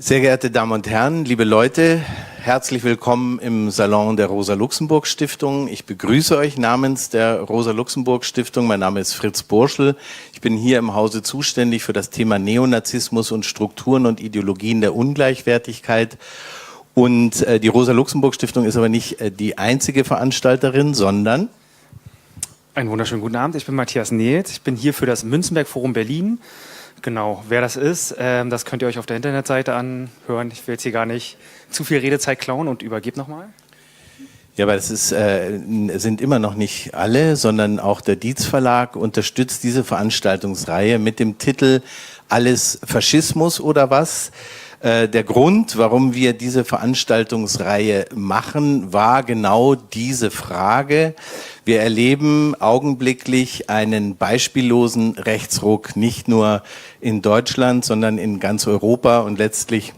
Sehr geehrte Damen und Herren, liebe Leute, herzlich willkommen im Salon der Rosa-Luxemburg-Stiftung. Ich begrüße euch namens der Rosa-Luxemburg-Stiftung. Mein Name ist Fritz Burschel. Ich bin hier im Hause zuständig für das Thema Neonazismus und Strukturen und Ideologien der Ungleichwertigkeit. Und die Rosa-Luxemburg-Stiftung ist aber nicht die einzige Veranstalterin, sondern... Einen wunderschönen guten Abend, ich bin Matthias Nehlt. Ich bin hier für das Münzenberg-Forum Berlin. Genau, wer das ist, das könnt ihr euch auf der Internetseite anhören. Ich will jetzt hier gar nicht zu viel Redezeit klauen und übergebe nochmal. Ja, aber das sind immer noch nicht alle, sondern auch der Dietz Verlag unterstützt diese Veranstaltungsreihe mit dem Titel Alles Faschismus oder was? Der Grund, warum wir diese Veranstaltungsreihe machen, war genau diese Frage. Wir erleben augenblicklich einen beispiellosen Rechtsruck, nicht nur in Deutschland, sondern in ganz Europa und letztlich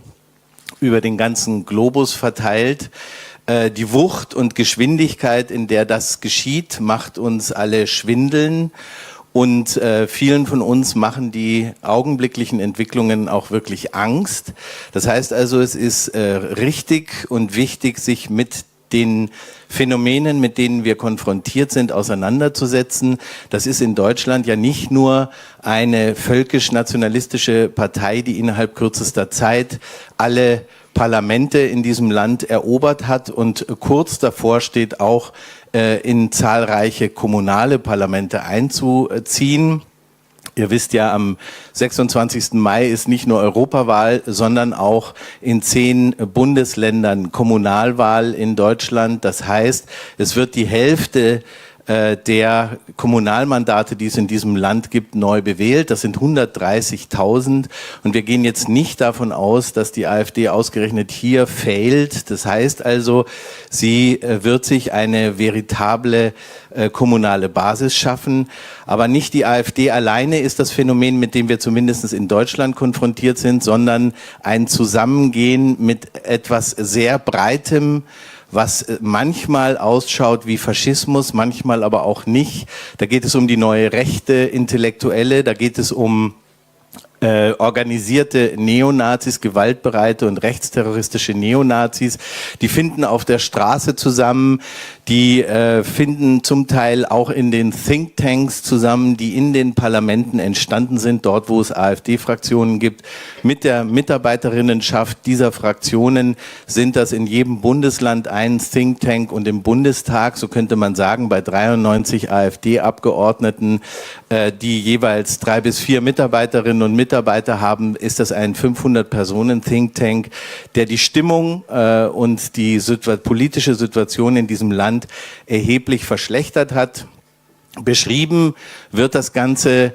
über den ganzen Globus verteilt. Die Wucht und Geschwindigkeit, in der das geschieht, macht uns alle schwindeln. Und vielen von uns machen die augenblicklichen Entwicklungen auch wirklich Angst. Das heißt also, es ist richtig und wichtig, sich mit den Phänomenen, mit denen wir konfrontiert sind, auseinanderzusetzen. Das ist in Deutschland ja nicht nur eine völkisch-nationalistische Partei, die innerhalb kürzester Zeit alle Parlamente in diesem Land erobert hat und kurz davor steht, auch in zahlreiche kommunale Parlamente einzuziehen. Ihr wisst ja, am 26. Mai ist nicht nur Europawahl, sondern auch in 10 Bundesländern Kommunalwahl in Deutschland. Das heißt, es wird die Hälfte der Kommunalmandate, die es in diesem Land gibt, neu bewählt. Das sind 130.000 und wir gehen jetzt nicht davon aus, dass die AfD ausgerechnet hier failt. Das heißt also, sie wird sich eine veritable kommunale Basis schaffen. Aber nicht die AfD alleine ist das Phänomen, mit dem wir zumindest in Deutschland konfrontiert sind, sondern ein Zusammengehen mit etwas sehr Breitem, was manchmal ausschaut wie Faschismus, manchmal aber auch nicht. Da geht es um die neue Rechte, Intellektuelle, da geht es um organisierte Neonazis, gewaltbereite und rechtsterroristische Neonazis, die finden auf der Straße zusammen, die finden zum Teil auch in den Thinktanks zusammen, die in den Parlamenten entstanden sind, dort wo es AfD-Fraktionen gibt. Mit der Mitarbeiterinnenschaft dieser Fraktionen sind das in jedem Bundesland ein Thinktank und im Bundestag, so könnte man sagen, bei 93 AfD-Abgeordneten, die jeweils 3 bis 4 Mitarbeiterinnen und Mitarbeiter haben, ist das ein 500-Personen-Think-Tank, der die Stimmung und die politische Situation in diesem Land erheblich verschlechtert hat. Beschrieben wird das Ganze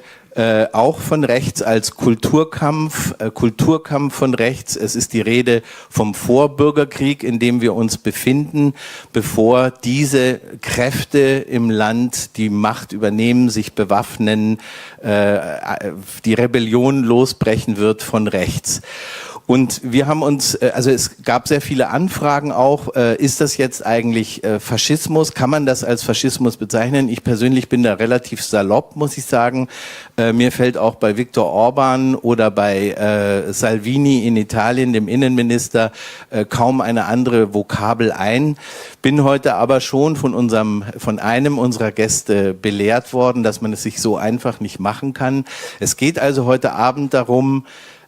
auch von rechts als Kulturkampf von rechts. Es ist die Rede vom Vorbürgerkrieg, in dem wir uns befinden, bevor diese Kräfte im Land die Macht übernehmen, sich bewaffnen, die Rebellion losbrechen wird von rechts. Und wir haben uns, also es gab sehr viele Anfragen auch, ist das jetzt eigentlich Faschismus? Kann man das als Faschismus bezeichnen? Ich persönlich bin da relativ salopp, muss ich sagen. Mir fällt auch bei Viktor Orban oder bei Salvini in Italien, dem Innenminister, kaum eine andere Vokabel ein. Bin heute aber schon von einem unserer Gäste belehrt worden, dass man es sich so einfach nicht machen kann. Es geht also heute Abend darum,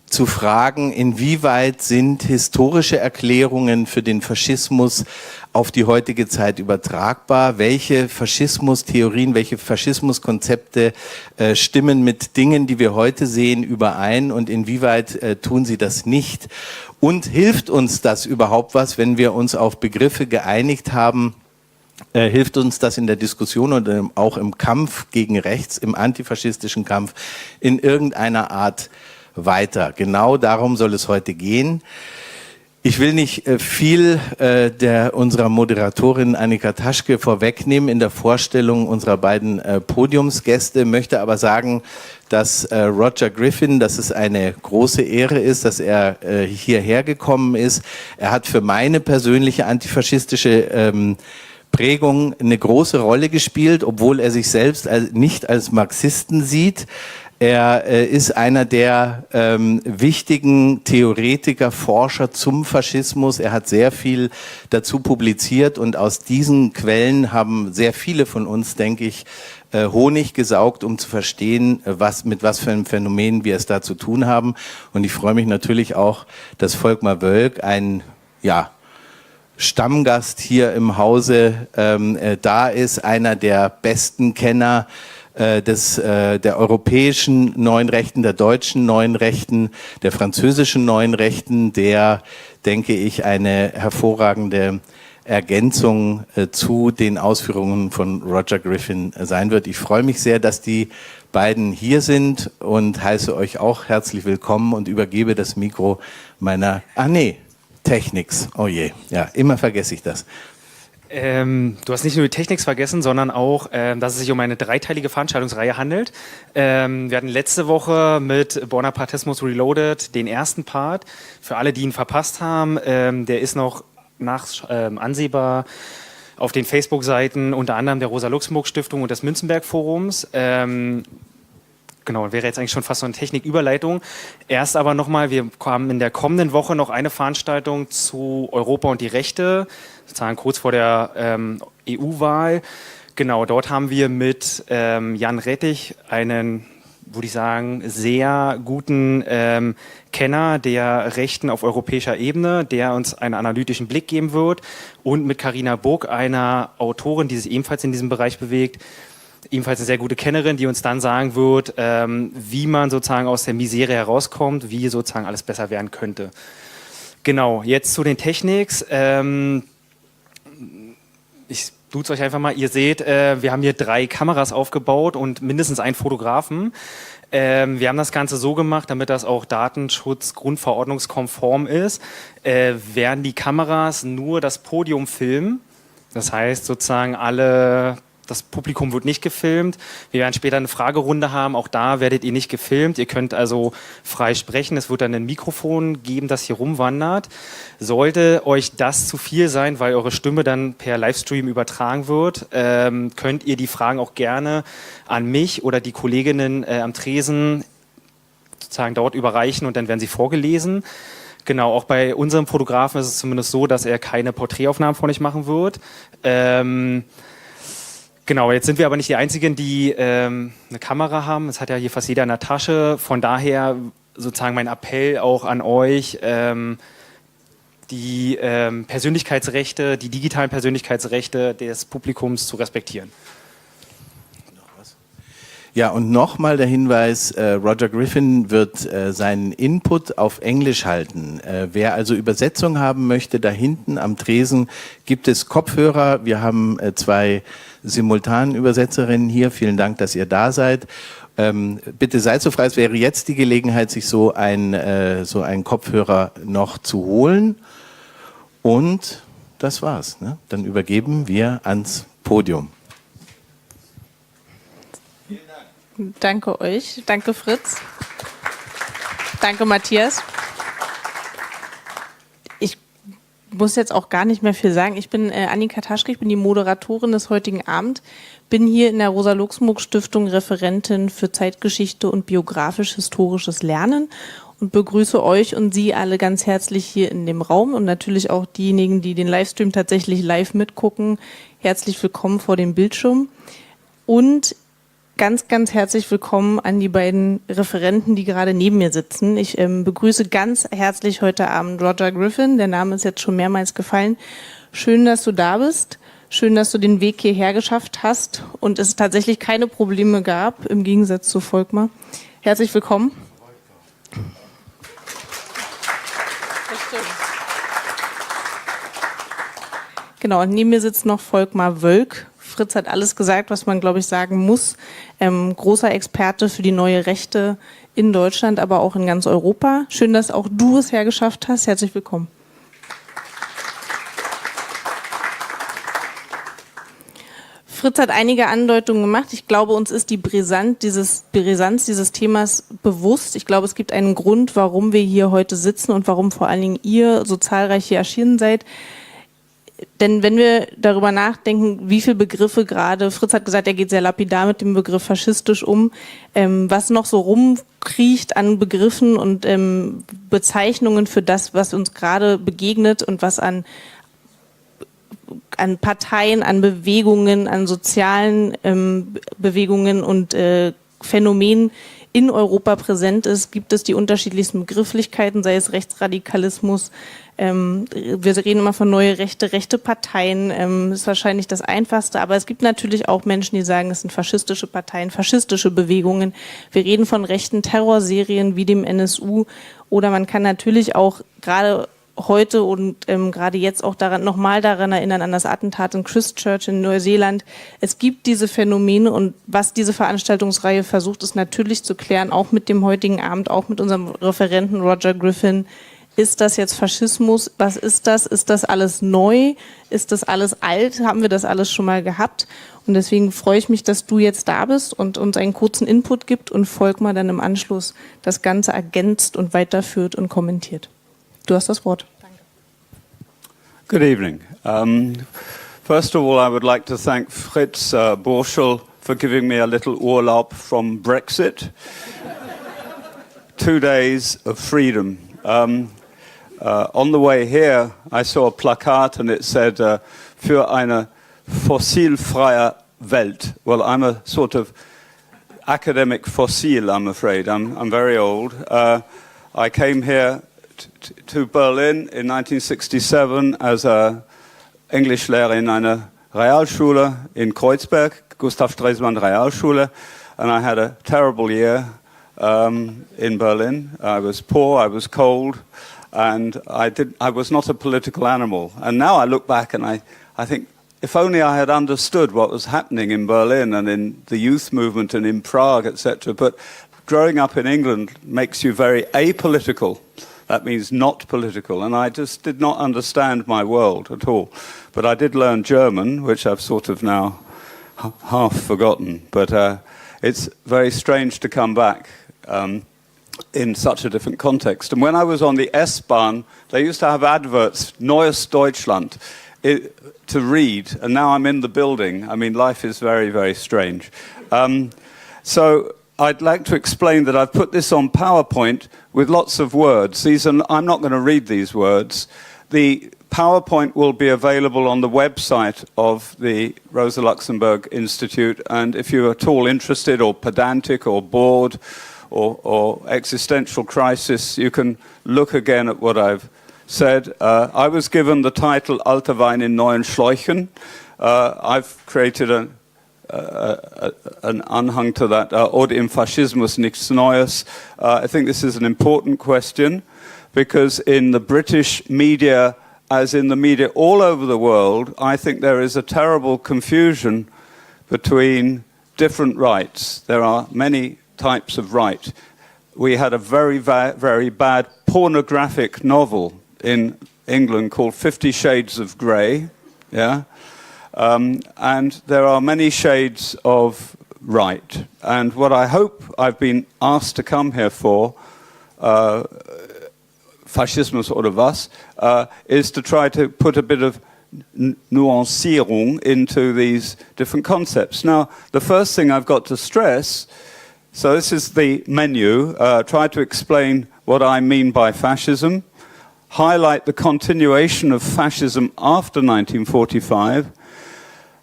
zu fragen, inwieweit sind historische Erklärungen für den Faschismus auf die heutige Zeit übertragbar? Welche Faschismustheorien, welche Faschismuskonzepte stimmen mit Dingen, die wir heute sehen, überein und inwieweit tun sie das nicht? Und hilft uns das überhaupt was, wenn wir uns auf Begriffe geeinigt haben? Hilft uns das in der Diskussion und auch im Kampf gegen rechts, im antifaschistischen Kampf in irgendeiner Art weiter? Genau darum soll es heute gehen. Ich will nicht viel unserer Moderatorin Annika Taschke vorwegnehmen in der Vorstellung unserer beiden Podiumsgäste, möchte aber sagen, dass Roger Griffin, dass es eine große Ehre ist, dass er hierher gekommen ist. Er hat für meine persönliche antifaschistische Prägung eine große Rolle gespielt, obwohl er sich selbst nicht als Marxisten sieht. Er ist einer der wichtigen Theoretiker, Forscher zum Faschismus. Er hat sehr viel dazu publiziert und aus diesen Quellen haben sehr viele von uns, denke ich, Honig gesaugt, um zu verstehen, mit was für einem Phänomen wir es da zu tun haben. Und ich freue mich natürlich auch, dass Volkmar Wölk, ein Stammgast hier im Hause, da ist, einer der besten Kenner der europäischen Neuen Rechten, der deutschen Neuen Rechten, der französischen Neuen Rechten, der, denke ich, eine hervorragende Ergänzung zu den Ausführungen von Roger Griffin sein wird. Ich freue mich sehr, dass die beiden hier sind und heiße euch auch herzlich willkommen und übergebe das Mikro meiner, Technics, oh je, ja, immer vergesse ich das. Du hast nicht nur die Technics vergessen, sondern auch, dass es sich um eine dreiteilige Veranstaltungsreihe handelt. Wir hatten letzte Woche mit Bonapartismus Reloaded den ersten Part. Für alle, die ihn verpasst haben, der ist noch ansehbar auf den Facebook-Seiten unter anderem der Rosa-Luxemburg-Stiftung und des Münzenberg-Forums. Genau, wäre jetzt eigentlich schon fast so eine Techniküberleitung. Erst aber nochmal, wir haben in der kommenden Woche noch eine Veranstaltung zu Europa und die Rechte, sozusagen kurz vor der EU-Wahl. Genau, dort haben wir mit Jan Rettich einen, würde ich sagen, sehr guten Kenner der Rechten auf europäischer Ebene, der uns einen analytischen Blick geben wird. Und mit Carina Buck, einer Autorin, die sich ebenfalls in diesem Bereich bewegt, ebenfalls eine sehr gute Kennerin, die uns dann sagen wird, wie man sozusagen aus der Misere herauskommt, wie sozusagen alles besser werden könnte. Genau, jetzt zu den Technics. Ich duze euch einfach mal. Ihr seht, wir haben hier 3 Kameras aufgebaut und mindestens einen Fotografen. Wir haben das Ganze so gemacht, damit das auch datenschutzgrundverordnungskonform ist, werden die Kameras nur das Podium filmen. Das heißt sozusagen das Publikum wird nicht gefilmt. Wir werden später eine Fragerunde haben. Auch da werdet ihr nicht gefilmt. Ihr könnt also frei sprechen. Es wird dann ein Mikrofon geben, das hier rumwandert. Sollte euch das zu viel sein, weil eure Stimme dann per Livestream übertragen wird, könnt ihr die Fragen auch gerne an mich oder die Kolleginnen am Tresen sozusagen dort überreichen und dann werden sie vorgelesen. Genau, auch bei unserem Fotografen ist es zumindest so, dass er keine Porträtaufnahmen von euch machen wird. Genau, jetzt sind wir aber nicht die Einzigen, die eine Kamera haben. Das hat ja hier fast jeder in der Tasche. Von daher sozusagen mein Appell auch an euch, die Persönlichkeitsrechte, die digitalen Persönlichkeitsrechte des Publikums zu respektieren. Ja, und nochmal der Hinweis, Roger Griffin wird seinen Input auf Englisch halten. Wer also Übersetzung haben möchte, da hinten am Tresen gibt es Kopfhörer. Wir haben 2 Simultanübersetzerinnen hier. Vielen Dank, dass ihr da seid. Bitte seid so frei, es wäre jetzt die Gelegenheit, sich so einen Kopfhörer noch zu holen. Und das war's, ne? Dann übergeben wir ans Podium. Danke euch. Danke Fritz. Danke Matthias. Ich muss jetzt auch gar nicht mehr viel sagen. Ich bin Annika Taschke, ich bin die Moderatorin des heutigen Abends. Bin hier in der Rosa-Luxemburg-Stiftung Referentin für Zeitgeschichte und biografisch-historisches Lernen und begrüße euch und Sie alle ganz herzlich hier in dem Raum und natürlich auch diejenigen, die den Livestream tatsächlich live mitgucken. Herzlich willkommen vor dem Bildschirm. Und ganz, ganz herzlich willkommen an die beiden Referenten, die gerade neben mir sitzen. Ich begrüße ganz herzlich heute Abend Roger Griffin. Der Name ist jetzt schon mehrmals gefallen. Schön, dass du da bist. Schön, dass du den Weg hierher geschafft hast und es tatsächlich keine Probleme gab, im Gegensatz zu Volkmar. Herzlich willkommen. Genau, und neben mir sitzt noch Volkmar Wölk. Fritz hat alles gesagt, was man, glaube ich, sagen muss. Großer Experte für die Neue Rechte in Deutschland, aber auch in ganz Europa. Schön, dass auch du es hergeschafft hast. Herzlich willkommen. Fritz hat einige Andeutungen gemacht. Ich glaube, uns ist die Brisanz dieses Themas bewusst. Ich glaube, es gibt einen Grund, warum wir hier heute sitzen und warum vor allen Dingen ihr so zahlreich hier erschienen seid. Denn wenn wir darüber nachdenken, wie viele Begriffe gerade, Fritz hat gesagt, er geht sehr lapidar mit dem Begriff faschistisch um, was noch so rumkriecht an Begriffen und Bezeichnungen für das, was uns gerade begegnet und was an Parteien, an Bewegungen, an sozialen Bewegungen und Phänomenen in Europa präsent ist, gibt es die unterschiedlichsten Begrifflichkeiten, sei es Rechtsradikalismus. Wir reden immer von Neue Rechte, rechte Parteien, ist wahrscheinlich das Einfachste, aber es gibt natürlich auch Menschen, die sagen, es sind faschistische Parteien, faschistische Bewegungen. Wir reden von rechten Terrorserien wie dem NSU oder man kann natürlich auch gerade heute und gerade jetzt auch nochmal daran erinnern, an das Attentat in Christchurch in Neuseeland. Es gibt diese Phänomene und was diese Veranstaltungsreihe versucht, ist natürlich zu klären, auch mit dem heutigen Abend, auch mit unserem Referenten Roger Griffin. Ist das jetzt Faschismus? Was ist das? Ist das alles neu? Ist das alles alt? Haben wir das alles schon mal gehabt? Und deswegen freue ich mich, dass du jetzt da bist und uns einen kurzen Input gibt und Volkmar dann im Anschluss das Ganze ergänzt und weiterführt und kommentiert. Du hast das Wort. Danke. Good evening. First of all, I would like to thank Fritz Burschel for giving me a little Urlaub from Brexit. 2 days of freedom. On the way here, I saw a plakat and it said, für eine fossilfreie Welt. Well, I'm a sort of academic fossil, I'm afraid. I'm very old. I came here to Berlin in 1967 as a Englischlehrer in einer Realschule in Kreuzberg, Gustav Stresemann Realschule, and I had a terrible year in Berlin. I was poor, I was cold, and I was not a political animal. And now I look back and I think, if only I had understood what was happening in Berlin and in the youth movement and in Prague, etc. But growing up in England makes you very apolitical. That means not political. And I just did not understand my world at all. But I did learn German, which I've sort of now half forgotten. But it's very strange to come back in such a different context. And when I was on the S-Bahn, they used to have adverts, Neues Deutschland, to read. And now I'm in the building. I mean, life is very, very strange. So I'd like to explain that I've put this on PowerPoint with lots of words. I'm not going to read these words. The PowerPoint will be available on the website of the Rosa Luxemburg Institute, and if you're at all interested or pedantic or bored or existential crisis, you can look again at what I've said. I was given the title Alter Wein in neuen Schläuchen. I've created an Anhang to that, oder im Faschismus nichts Neues. I think this is an important question because in the British media, as in the media all over the world, I think there is a terrible confusion between different rights. There are many types of right. We had a very, very bad pornographic novel in England called 50 Shades of Grey, yeah? And there are many shades of right. And what I hope I've been asked to come here for, Faschismus oder was, is to try to put a bit of nuancierung into these different concepts. Now, the first thing I've got to stress, so this is the menu, try to explain what I mean by fascism, highlight the continuation of fascism after 1945,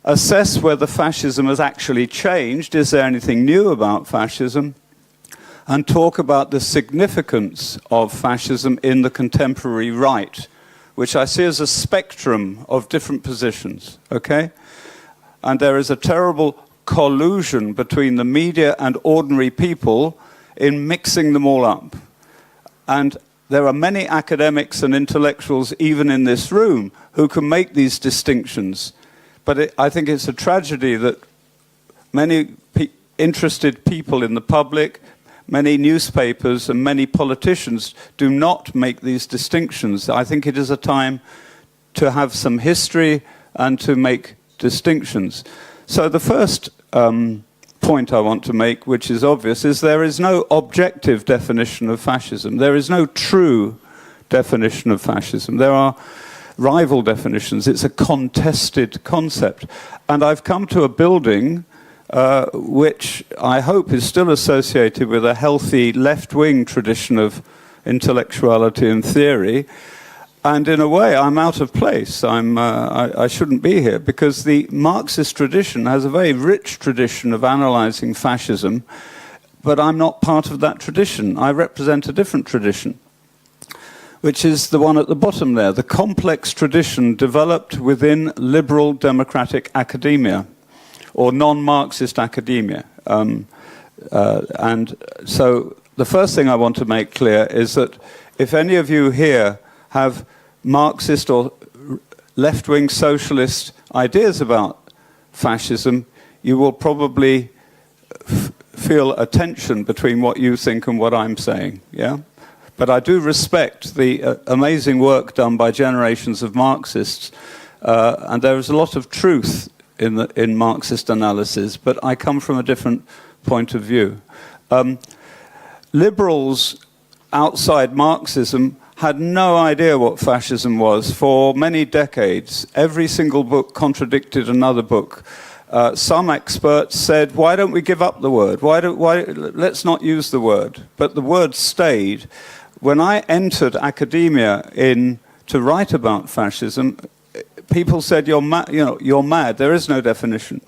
assess whether fascism has actually changed, is there anything new about fascism, and talk about the significance of fascism in the contemporary right, which I see as a spectrum of different positions, okay? And there is a terrible collusion between the media and ordinary people in mixing them all up. And there are many academics and intellectuals, even in this room, who can make these distinctions. But I think it's a tragedy that many interested people in the public, many newspapers and many politicians do not make these distinctions. I think it is a time to have some history and to make distinctions. So the first point I want to make, which is obvious, is there is no objective definition of fascism. There is no true definition of fascism. There are rival definitions. It's a contested concept. And I've come to a building which I hope is still associated with a healthy left-wing tradition of intellectuality and theory. And in a way, I'm out of place. I shouldn't be here, because the Marxist tradition has a very rich tradition of analyzing fascism, but I'm not part of that tradition. I represent a different tradition, which is the one at the bottom there, the complex tradition developed within liberal democratic academia, or non-Marxist academia. And so the first thing I want to make clear is that if any of you here have Marxist or left-wing socialist ideas about fascism, you will probably feel a tension between what you think and what I'm saying, yeah? But I do respect the amazing work done by generations of Marxists, and there is a lot of truth in Marxist analysis, but I come from a different point of view. Liberals outside Marxism had no idea what fascism was for many decades. Every single book contradicted another book. Some experts said, why don't we give up the word? Let's not use the word. But the word stayed. When I entered academia to write about fascism, people said, you're mad, there is no definition.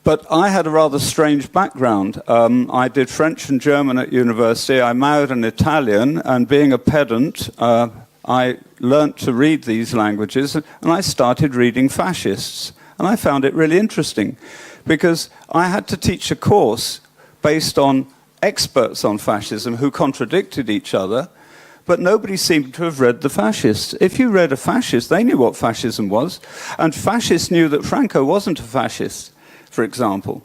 But I had a rather strange background. I did French and German at university. I married an Italian, and being a pedant, I learnt to read these languages, and I started reading fascists. And I found it really interesting, because I had to teach a course based on experts on fascism who contradicted each other, but nobody seemed to have read the fascists. If you read a fascist, they knew what fascism was, and fascists knew that Franco wasn't a fascist, for example.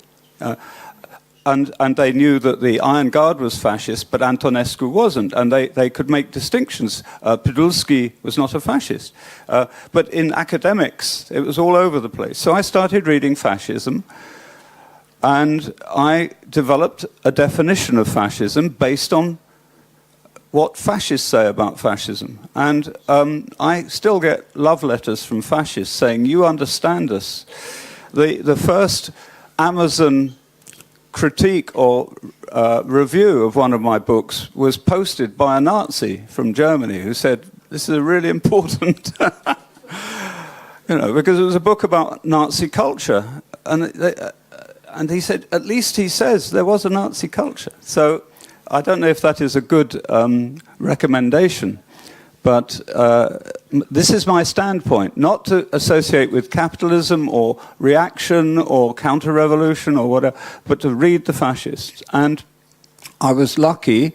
And they knew that the Iron Guard was fascist, but Antonescu wasn't, and they could make distinctions. Podolsky was not a fascist. But in academics, it was all over the place. So I started reading fascism, and I developed a definition of fascism based on what fascists say about fascism. And I still get love letters from fascists saying, you understand us. The first Amazon critique or review of one of my books was posted by a Nazi from Germany who said, this is a really important, because it was a book about Nazi culture. And he said, at least he says there was a Nazi culture. So I don't know if that is a good recommendation, but this is my standpoint, not to associate with capitalism or reaction or counter-revolution or whatever, but to read the fascists. And I was lucky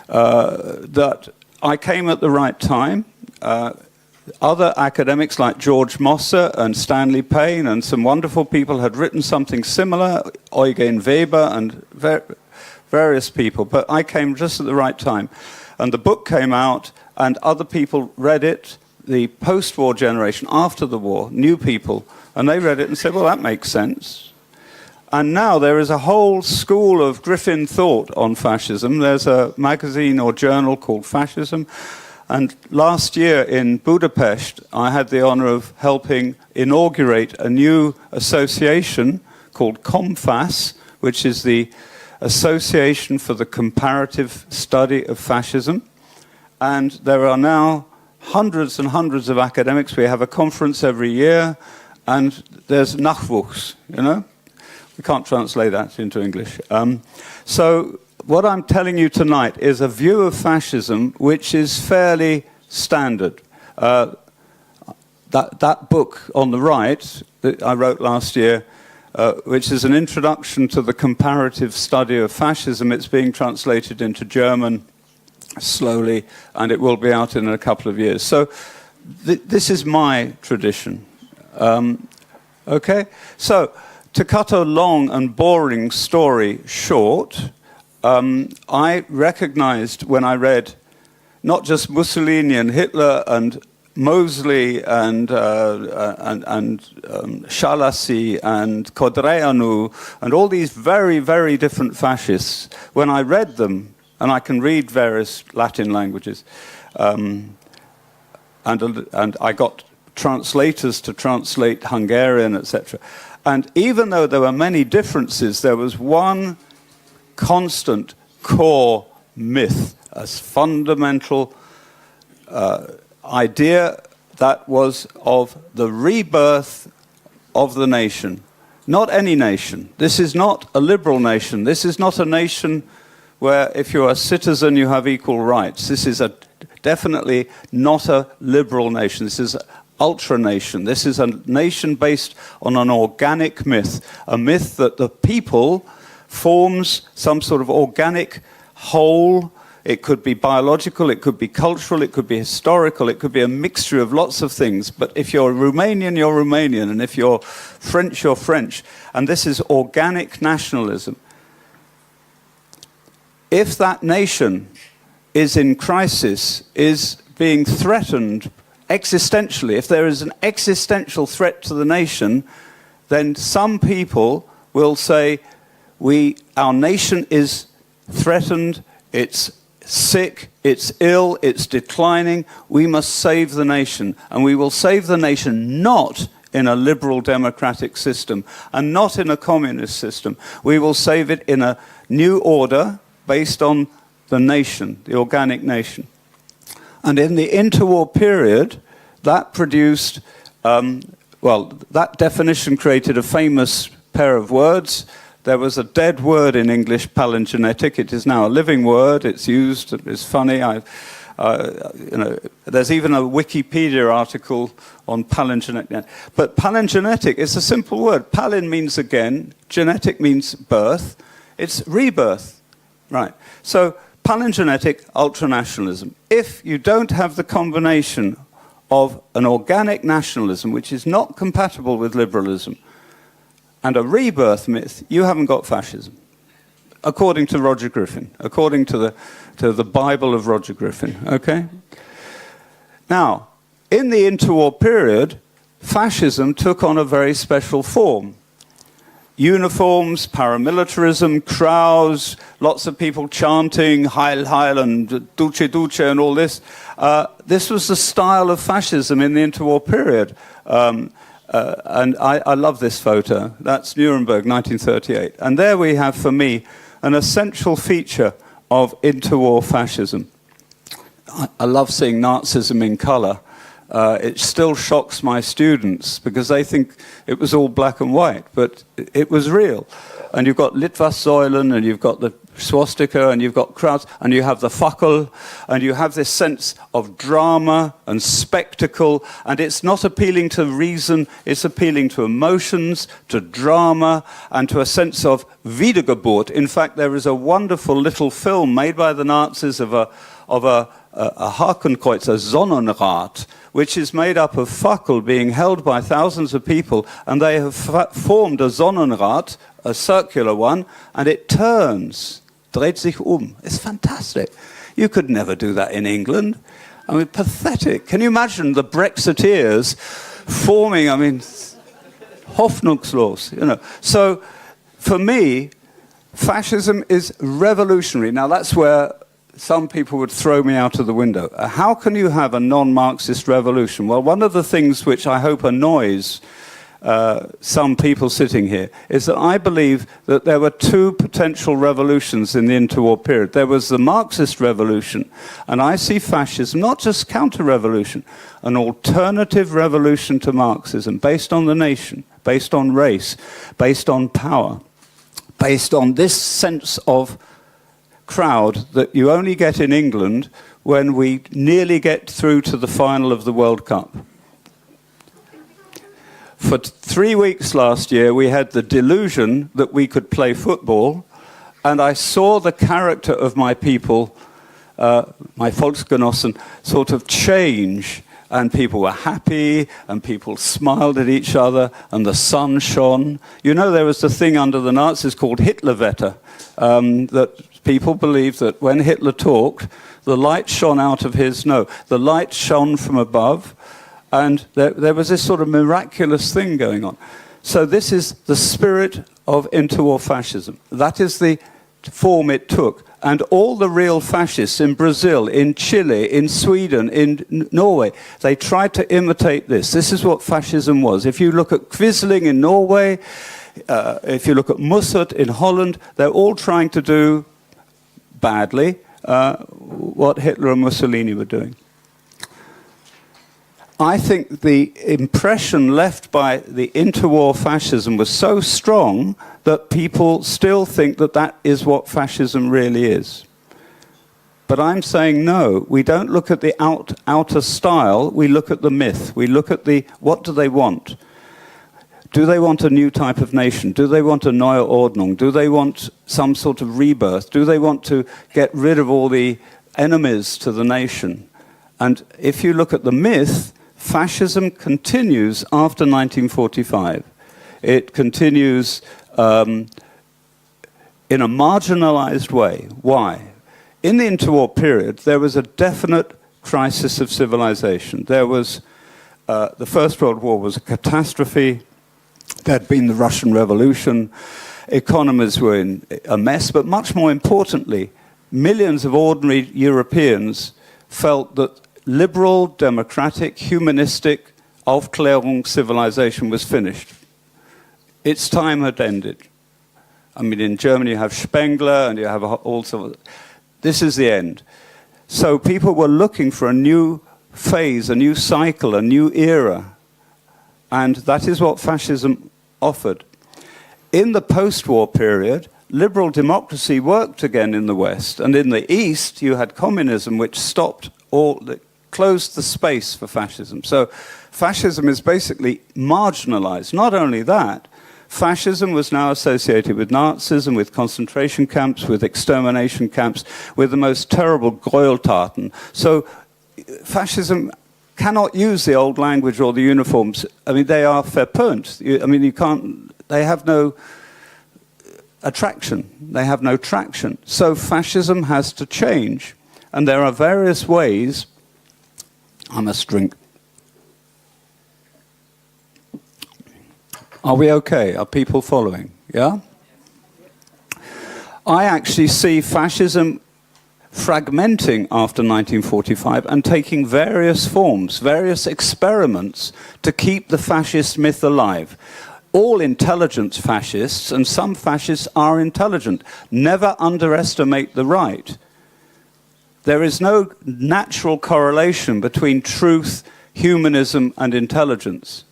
that I came at the right time. Other academics like George Mosse and Stanley Payne and some wonderful people had written something similar, Eugen Weber and various people, but I came just at the right time. And the book came out, and other people read it, the post-war generation, after the war, new people, and they read it and said, well, that makes sense. And now there is a whole school of Griffin thought on fascism. There's a magazine or journal called Fascism. And last year in Budapest, I had the honor of helping inaugurate a new association called COMFAS, which is the Association for the Comparative Study of Fascism. And there are now hundreds and hundreds of academics. We have a conference every year, and there's Nachwuchs, We can't translate that into English. So what I'm telling you tonight is a view of fascism which is fairly standard. That book on the right that I wrote last year, which is an introduction to the comparative study of fascism, it's being translated into German slowly, and it will be out in a couple of years. So this is my tradition. Okay? So to cut a long and boring story short, I recognized when I read not just Mussolini and Hitler and Mosley and Shalasi and Codreanu and all these very, very different fascists, when I read them, and I can read various Latin languages, and I got translators to translate Hungarian, etc. And even though there were many differences, there was one constant core myth, a fundamental idea that was of the rebirth of the nation. Not any nation. This is not a liberal nation. This is not a nation where if you're a citizen you have equal rights. This is definitely not a liberal nation. This is ultra nation. This is a nation based on an organic myth, a myth that the people forms some sort of organic whole. It could be biological, it could be cultural, it could be historical, it could be a mixture of lots of things. But if you're Romanian, you're Romanian, and if you're French, you're French. And this is organic nationalism. If that nation is in crisis, is being threatened existentially, if there is an existential threat to the nation, then some people will say, our nation is threatened, it's sick, it's ill, it's declining, we must save the nation. And we will save the nation not in a liberal democratic system and not in a communist system. We will save it in a new order based on the nation, the organic nation. And in the interwar period, that produced, that definition created a famous pair of words. There was a dead word in English, palingenetic. It is now a living word. It's used. It's funny. There's even a Wikipedia article on palingenetic. But palingenetic is a simple word. Palin means again. Genetic means birth. It's rebirth, right? So palingenetic ultranationalism. If you don't have the combination of an organic nationalism, which is not compatible with liberalism, and a rebirth myth, you haven't got fascism, according to Roger Griffin, according to the Bible of Roger Griffin, okay? Now, in the interwar period, fascism took on a very special form. Uniforms, paramilitarism, crowds, lots of people chanting, Heil, Heil, and Duce, Duce, and all this. This was the style of fascism in the interwar period. And I love this photo. That's Nuremberg, 1938. And there we have, for me, an essential feature of interwar fascism. I love seeing Nazism in color. It still shocks my students because they think it was all black and white, but it was real. And you've got Litfaßsäulen, and you've got the swastika, and you've got crowds, and you have the Fackel, and you have this sense of drama and spectacle, and it's not appealing to reason, it's appealing to emotions, to drama, and to a sense of Wiedergeburt. In fact, there is a wonderful little film made by the Nazis of a Hakenkreuz, a Sonnenrad, which is made up of Fackel being held by thousands of people, and they have formed a Sonnenrad, a circular one, and it turns, dreht sich It's fantastic. You could never do that in England. I mean, pathetic. Can you imagine the Brexiteers forming, hoffnungslos, So, for me, fascism is revolutionary. Now, that's where some people would throw me out of the window. How can you have a non-Marxist revolution? Well, one of the things which I hope annoys some people sitting here is that I believe that there were two potential revolutions in the interwar period. There was the Marxist revolution, and I see fascism not just counter-revolution, an alternative revolution to Marxism based on the nation, based on race, based on power, based on this sense of crowd that you only get in England when we nearly get through to the final of the World Cup. For 3 weeks last year, we had the delusion that we could play football, and I saw the character of my people, my Volksgenossen, sort of change, and people were happy, and people smiled at each other, and the sun shone. You know, there was the thing under the Nazis called Hitlerwetter, that people believed that when Hitler talked, the light shone out of his nose. The light shone from above, and there was this sort of miraculous thing going on. So this is the spirit of interwar fascism. That is the form it took. And all the real fascists in Brazil, in Chile, in Sweden, in Norway, they tried to imitate this. This is what fascism was. If you look at Quisling in Norway, if you look at Mussert in Holland, they're all trying to do badly what Hitler and Mussolini were doing. I think the impression left by the interwar fascism was so strong that people still think that that is what fascism really is. But I'm saying no, we don't look at the outer style, we look at the myth. We look at what do they want? Do they want a new type of nation? Do they want a neue Ordnung? Do they want some sort of rebirth? Do they want to get rid of all the enemies to the nation? And if you look at the myth, fascism continues after 1945. It continues in a marginalized way. Why? In the interwar period, there was a definite crisis of civilization. There was, the First World War was a catastrophe. There had been the Russian Revolution. Economies were in a mess. But much more importantly, millions of ordinary Europeans felt that liberal, democratic, humanistic Aufklärung civilization was finished. Its time had ended. I mean, in Germany you have Spengler and you have also... This is the end. So people were looking for a new phase, a new cycle, a new era. And that is what fascism offered. In the post-war period, liberal democracy worked again in the West. And in the East, you had communism, which stopped closed the space for fascism. So fascism is basically marginalized. Not only that, fascism was now associated with Nazism, with concentration camps, with extermination camps, with the most terrible Gräueltaten. So fascism cannot use the old language or the uniforms. I mean, they are verpönt. I mean, you can't, they have no attraction. They have no traction. So fascism has to change. And there are various ways. I must drink. Are we okay? Are people following? Yeah? I actually see fascism fragmenting after 1945 and taking various forms, various experiments to keep the fascist myth alive. All intelligent fascists, and some fascists are intelligent. Never underestimate the right. There is no natural correlation between truth, humanism, and intelligence.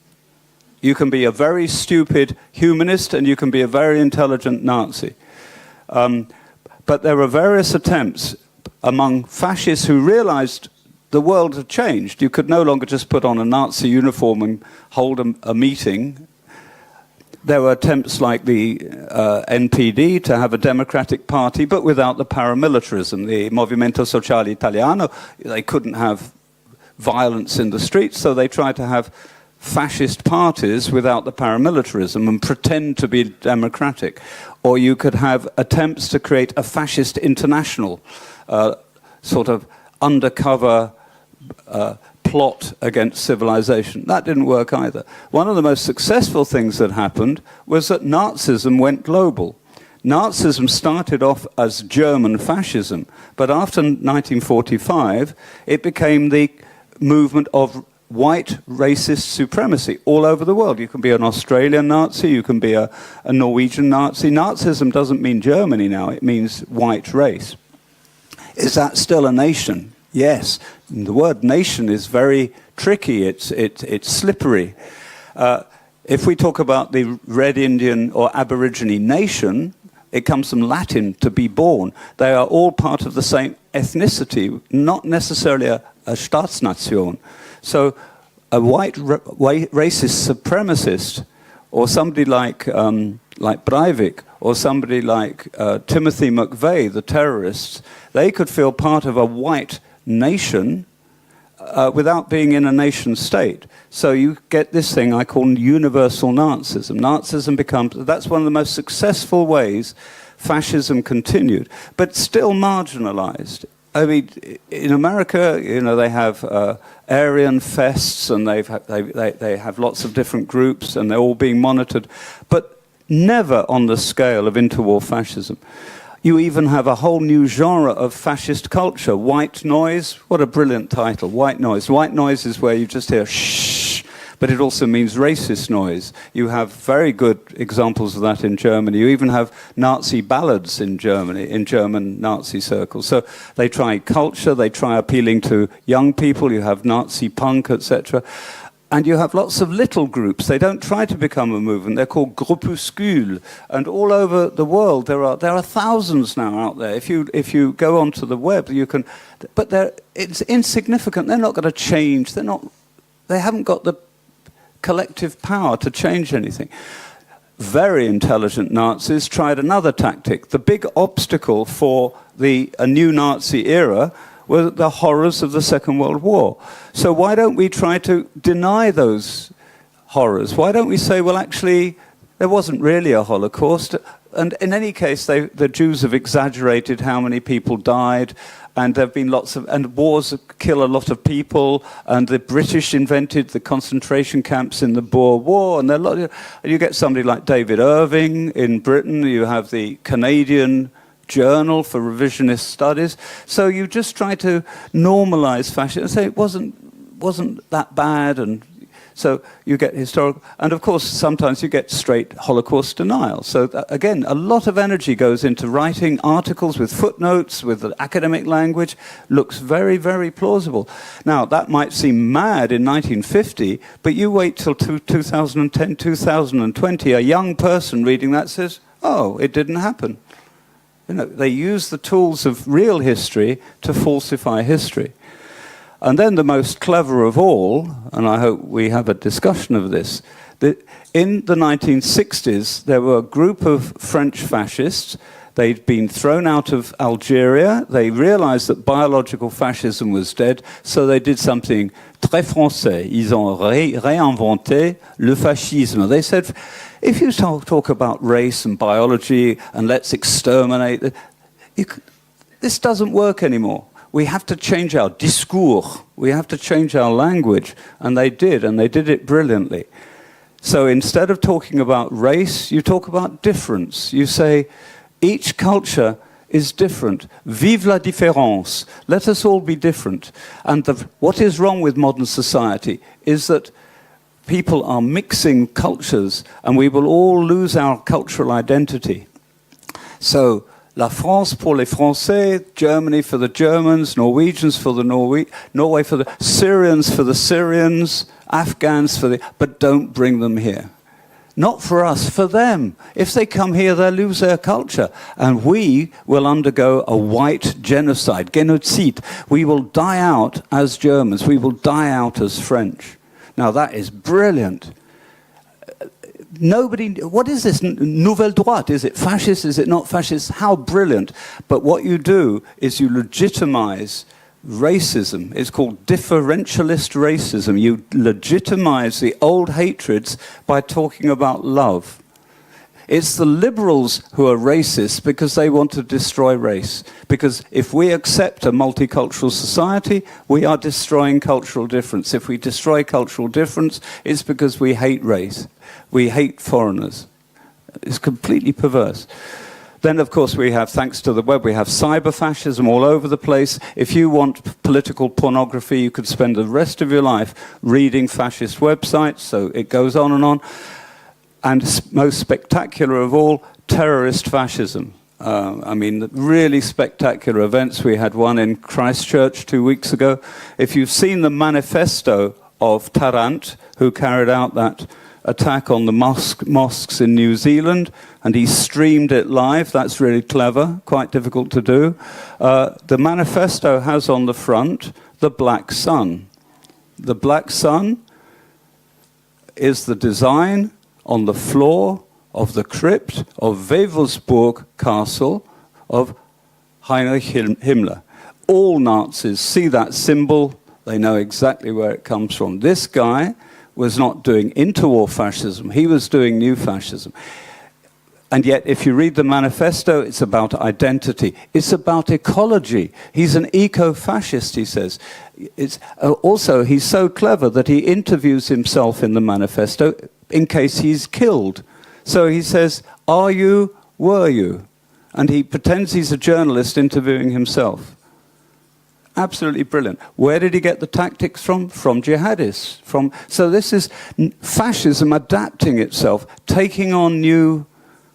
You can be a very stupid humanist and you can be a very intelligent Nazi. But there were various attempts among fascists who realized the world had changed. You could no longer just put on a Nazi uniform and hold a meeting. There were attempts like the NPD to have a democratic party, but without the paramilitarism. The Movimento Sociale Italiano, they couldn't have violence in the streets, so they tried to have fascist parties without the paramilitarism and pretend to be democratic. Or you could have attempts to create a fascist international, sort of undercover plot against civilization. That didn't work either. One of the most successful things that happened was that Nazism went global. Nazism started off as German fascism, but after 1945, it became the movement of white racist supremacy all over the world. You can be an Australian Nazi, you can be a Norwegian Nazi. Nazism doesn't mean Germany now, it means white race. Is that still a nation? Yes. The word nation is very tricky, it's slippery. If we talk about the Red Indian or Aborigine nation, it comes from Latin, to be born. They are all part of the same ethnicity, not necessarily a Staatsnation. So a white racist supremacist, or somebody like Breivik, or somebody like Timothy McVeigh, the terrorists, they could feel part of a white nation without being in a nation state. So you get this thing I call universal Nazism. Nazism becomes, that's one of the most successful ways fascism continued, but still marginalized. I mean, in America, you know, they have Aryan fests, and they have lots of different groups, and they're all being monitored, but never on the scale of interwar fascism. You even have a whole new genre of fascist culture, white noise. What a brilliant title, white noise. White noise is where you just hear shh, but it also means racist noise. You have very good examples of that in Germany. You even have Nazi ballads in Germany, in German Nazi circles. So they try culture, they try appealing to young people. You have Nazi punk, etc. And you have lots of little groups. They don't try to become a movement. They're called groupuscules. And all over the world, there are thousands now out there. If you go onto the web, you can. But it's insignificant. They're not going to change. They haven't got the collective power to change anything. Very intelligent Nazis tried another tactic. The big obstacle for a new Nazi era were the horrors of the Second World War. So why don't we try to deny those horrors? Why don't we say, well, actually, there wasn't really a Holocaust, and in any case, the Jews have exaggerated how many people died, and there have been and wars kill a lot of people, and the British invented the concentration camps in the Boer War, and you get somebody like David Irving in Britain, you have the Canadian Journal for Revisionist Studies. So you just try to normalize fascism and say it wasn't that bad, and so you get historical, and of course sometimes you get straight Holocaust denial. So again, a lot of energy goes into writing articles with footnotes, with the academic language. Looks very, very plausible. Now that might seem mad in 1950, but you wait till 2010, 2020, a young person reading that says, oh, it didn't happen. You know, they use the tools of real history to falsify history. And then the most clever of all, and I hope we have a discussion of this, in the 1960s, there were a group of French fascists. They'd been thrown out of Algeria. They realized that biological fascism was dead, so they did something très français. Ils ont réinventé le fascisme. They said, if you talk about race and biology and let's exterminate, this doesn't work anymore. We have to change our discours. We have to change our language. And they did it brilliantly. So instead of talking about race, you talk about difference. You say, each culture is different. Vive la différence. Let us all be different. And what is wrong with modern society is that people are mixing cultures, and we will all lose our cultural identity. So, La France pour les Français, Germany for the Germans, Norwegians for the Norway for the Syrians, Afghans for but don't bring them here. Not for us, for them. If they come here, they'll lose their culture. And we will undergo a white genocide, genocide. We will die out as Germans. We will die out as French. Now that is brilliant. What is this? Nouvelle droite? Is it fascist? Is it not fascist? How brilliant. But what you do is you legitimize racism. It's called differentialist racism. You legitimize the old hatreds by talking about love. It's the liberals who are racist because they want to destroy race. Because if we accept a multicultural society, we are destroying cultural difference. If we destroy cultural difference, it's because we hate race. We hate foreigners. It's completely perverse. Then, of course, we have, thanks to the web, we have cyber-fascism all over the place. If you want political pornography, you could spend the rest of your life reading fascist websites, so it goes on and on. And most spectacular of all, terrorist fascism. I mean, really spectacular events. We had one in Christchurch 2 weeks ago. If you've seen the manifesto of Tarrant, who carried out that attack on the mosques in New Zealand, and he streamed it live. That's really clever, quite difficult to do. The manifesto has on the front the black sun. The black sun is the design on the floor of the crypt of Wewelsburg Castle of Heinrich Himmler. All Nazis see that symbol, they know exactly where it comes from. This guy was not doing interwar fascism, he was doing new fascism. And yet, if you read the manifesto, it's about identity. It's about ecology. He's an eco-fascist, he says. Also, he's so clever that he interviews himself in the manifesto in case he's killed. So he says, are you, were you? and he pretends he's a journalist interviewing himself. Absolutely brilliant. Where did he get the tactics from? From jihadists. So this is fascism adapting itself, taking on new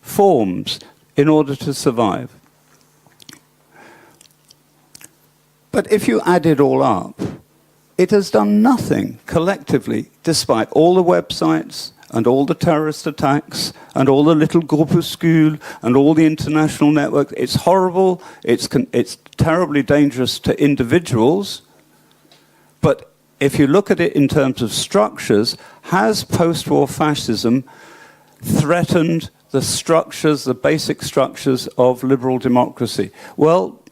forms in order to survive. But if you add it all up, it has done nothing collectively, despite all the websites and all the terrorist attacks and all the little groupuscules and all the international networks. It's horrible, it's terribly dangerous to individuals, but if you look at it in terms of structures, has post-war fascism threatened the structures, the basic structures of liberal democracy? Well,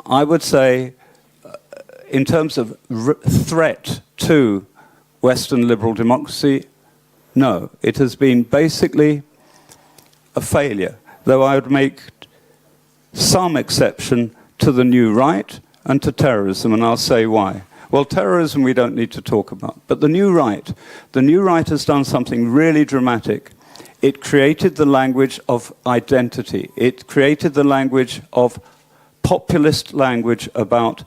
I would say, in terms of threat to Western liberal democracy, no. It has been basically a failure, though I would make some exception to the New Right and to terrorism, and I'll say why. Well, terrorism we don't need to talk about, but the New Right has done something really dramatic. It created the language of identity. It created the language of populist language about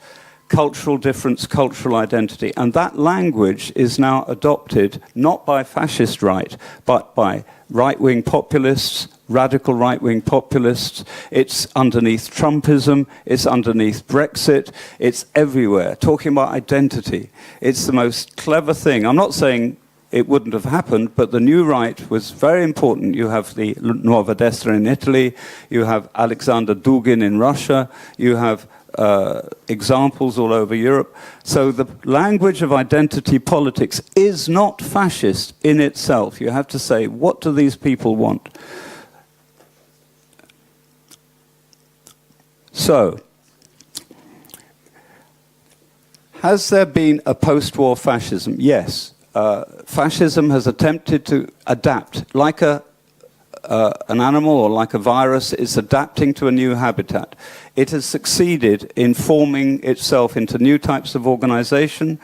cultural difference, cultural identity. And that language is now adopted not by fascist right, but by right-wing populists, radical right-wing populists. It's underneath Trumpism, it's underneath Brexit, it's everywhere, talking about identity. It's the most clever thing. I'm not saying it wouldn't have happened, but the New Right was very important. You have the Nuova Destra in Italy, you have Alexander Dugin in Russia, you have examples all over Europe. So the language of identity politics is not fascist in itself. You have to say, what do these people want? So, has there been a post-war fascism? Yes. Fascism has attempted to adapt like an animal or like a virus. It's adapting to a new habitat. It has succeeded in forming itself into new types of organization,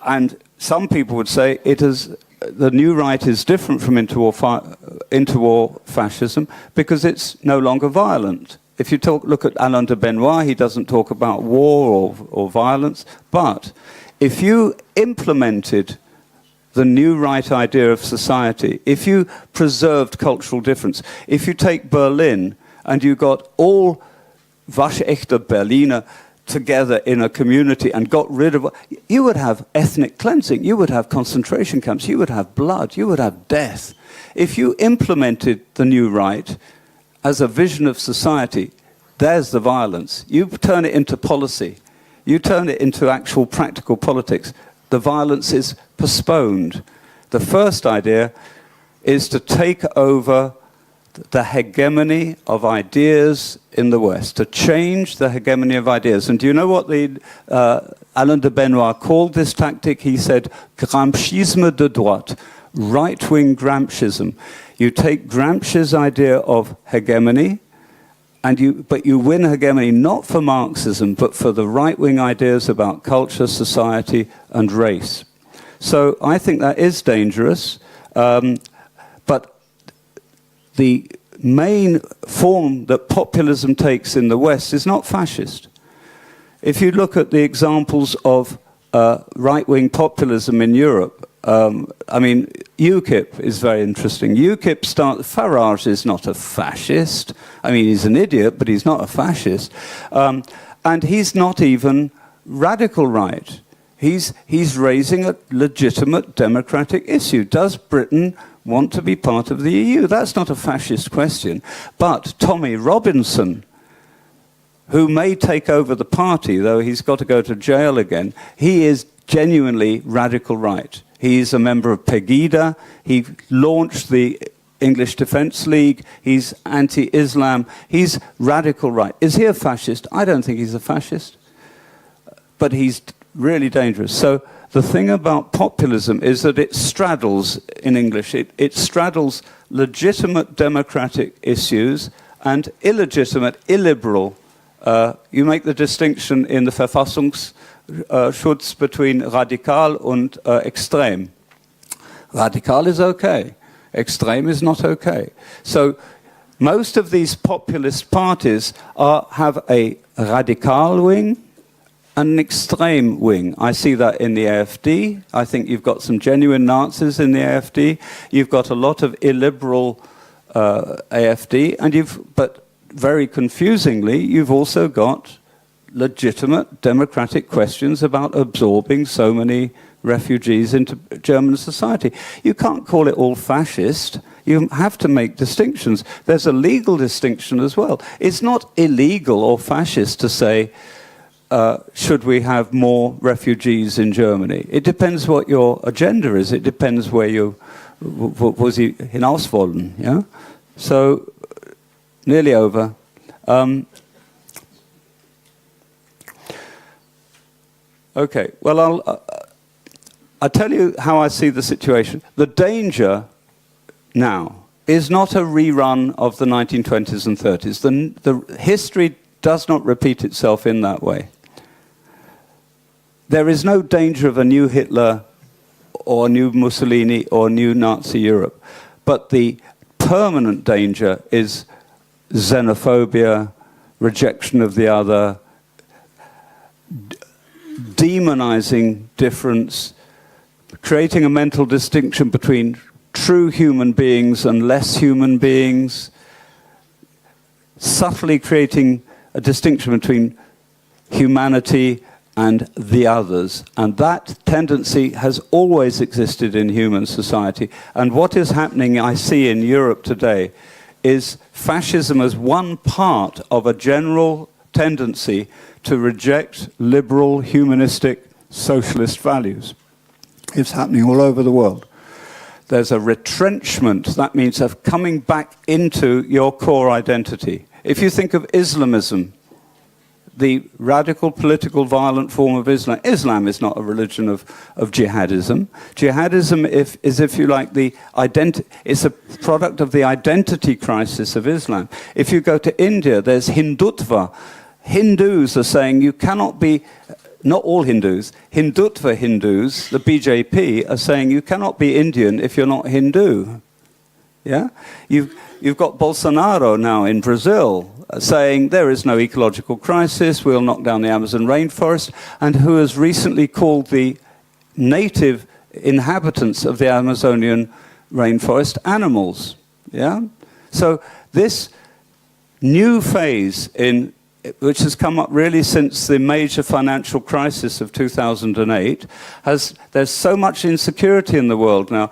and some people would say the New Right is different from interwar fascism because it's no longer violent. If you look at Alain de Benoit, he doesn't talk about war or violence, but if you implemented the New Right idea of society, if you preserved cultural difference, if you take Berlin and you got all waschechte Berliner together in a community and got rid of, you would have ethnic cleansing, you would have concentration camps, you would have blood, you would have death. If you implemented the New Right as a vision of society, there's the violence. You turn it into policy. You turn it into actual practical politics. The violence is postponed. The first idea is to take over the hegemony of ideas in the West, to change the hegemony of ideas. And do you know what Alain de Benoit called this tactic? He said, Gramscisme de droite, right-wing Gramscism. You take Gramsci's idea of hegemony, but you win hegemony not for Marxism, but for the right-wing ideas about culture, society, and race. So I think that is dangerous, but the main form that populism takes in the West is not fascist. If you look at the examples of right-wing populism in Europe, I mean, UKIP is very interesting. Farage is not a fascist. I mean, he's an idiot, but he's not a fascist. And he's not even radical right. He's raising a legitimate democratic issue. Does Britain want to be part of the EU? That's not a fascist question. But Tommy Robinson, who may take over the party, though he's got to go to jail again, he is genuinely radical right. He's a member of Pegida. He launched the English Defence League. He's anti-Islam. He's radical right. Is he a fascist? I don't think he's a fascist. But he's really dangerous. So the thing about populism is that it straddles, in English, it straddles legitimate democratic issues and illegitimate, illiberal. You make the distinction in the Verfassungsschutz between radikal and extrem. Radikal is okay. Extreme is not okay. So most of these populist parties have a radical wing and an extreme wing. I see that in the AfD. I think you've got some genuine Nazis in the AfD. You've got a lot of illiberal AfD, but very confusingly, you've also got legitimate democratic questions about absorbing so many refugees into German society. You can't call it all fascist. You have to make distinctions. There's a legal distinction as well. It's not illegal or fascist to say, should we have more refugees in Germany? It depends what your agenda is. It depends where you was hinaus wollen. Yeah? So, nearly over. Okay, well, I'll tell you how I see the situation. The danger now is not a rerun of the 1920s and 30s. The history does not repeat itself in that way. There is no danger of a new Hitler or a new Mussolini or a new Nazi Europe. But the permanent danger is xenophobia, rejection of the other, demonizing difference, creating a mental distinction between true human beings and less human beings, subtly creating a distinction between humanity and the others. And that tendency has always existed in human society. And what is happening, I see in Europe today, is fascism as one part of a general tendency to reject liberal, humanistic, socialist values. It's happening all over the world. There's a retrenchment. That means of coming back into your core identity. If you think of Islamism, the radical, political, violent form of Islam. Islam is not a religion of jihadism. Jihadism is, if you like, it's a product of the identity crisis of Islam. If you go to India, there's Hindutva. Hindus are saying you cannot be, not all Hindus, Hindutva Hindus, the BJP, are saying you cannot be Indian if you're not Hindu. Yeah? You've got Bolsonaro now in Brazil saying there is no ecological crisis, we'll knock down the Amazon rainforest, and who has recently called the native inhabitants of the Amazonian rainforest animals. Yeah? So this new phase which has come up really since the major financial crisis of 2008, there's so much insecurity in the world now.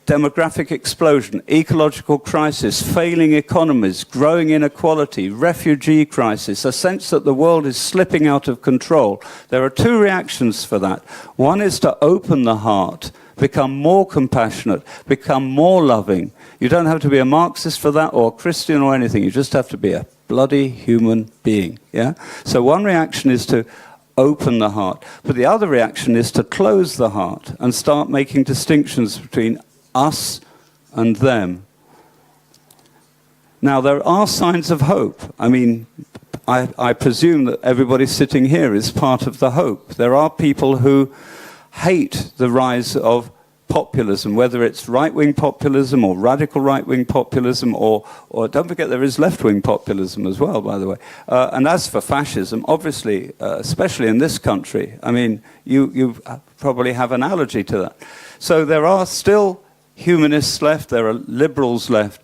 Demographic explosion, ecological crisis, failing economies, growing inequality, refugee crisis, a sense that the world is slipping out of control. There are two reactions for that. One is to open the heart, become more compassionate, become more loving. You don't have to be a Marxist for that or a Christian or anything. You just have to be a bloody human being. Yeah? So one reaction is to open the heart. But the other reaction is to close the heart and start making distinctions between us and them. Now, there are signs of hope. I mean, I presume that everybody sitting here is part of the hope. There are people who hate the rise of populism, whether it's right-wing populism or radical right-wing populism, or don't forget there is left-wing populism as well, by the way. And as for fascism, obviously, especially in this country, I mean, you probably have an allergy to that. So there are still humanists left, there are liberals left.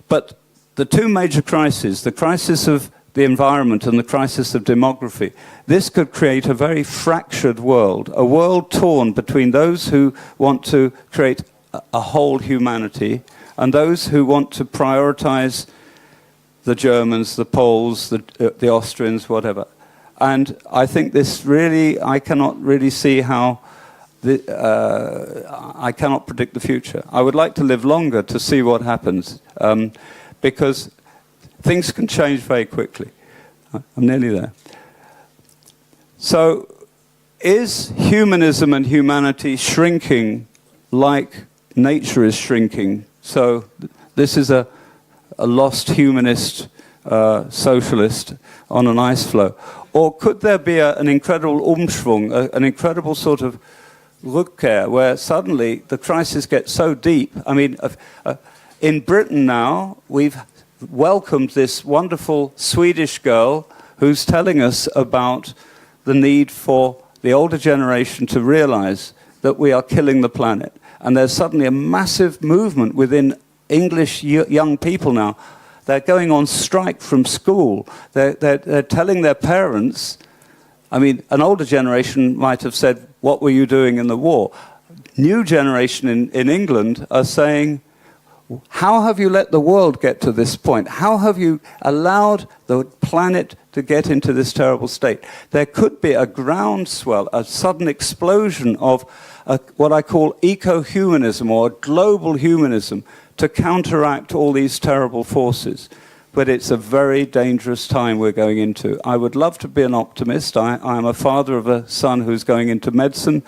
But the two major crises, the crisis of the environment and the crisis of demography, this could create a very fractured world, a world torn between those who want to create a whole humanity and those who want to prioritize the Germans, the Poles, the Austrians, whatever. And I think this really, I cannot really see how I cannot predict the future. I would like to live longer to see what happens, because things can change very quickly. I'm nearly there. So, is humanism and humanity shrinking like nature is shrinking? So, this is a lost humanist socialist on an ice floe. Or could there be an incredible Umschwung, an incredible sort of Rückkehr, where suddenly the crisis gets so deep? I mean, in Britain now, we've welcomed this wonderful Swedish girl who's telling us about the need for the older generation to realize that we are killing the planet. And there's suddenly a massive movement within English young people now. They're going on strike from school. They're telling their parents, I mean, an older generation might have said, what were you doing in the war? New generation in England are saying, how have you let the world get to this point? How have you allowed the planet to get into this terrible state? There could be a groundswell, a sudden explosion of what I call eco-humanism or global humanism to counteract all these terrible forces. But it's a very dangerous time we're going into. I would love to be an optimist. I am a father of a son who's going into medicine,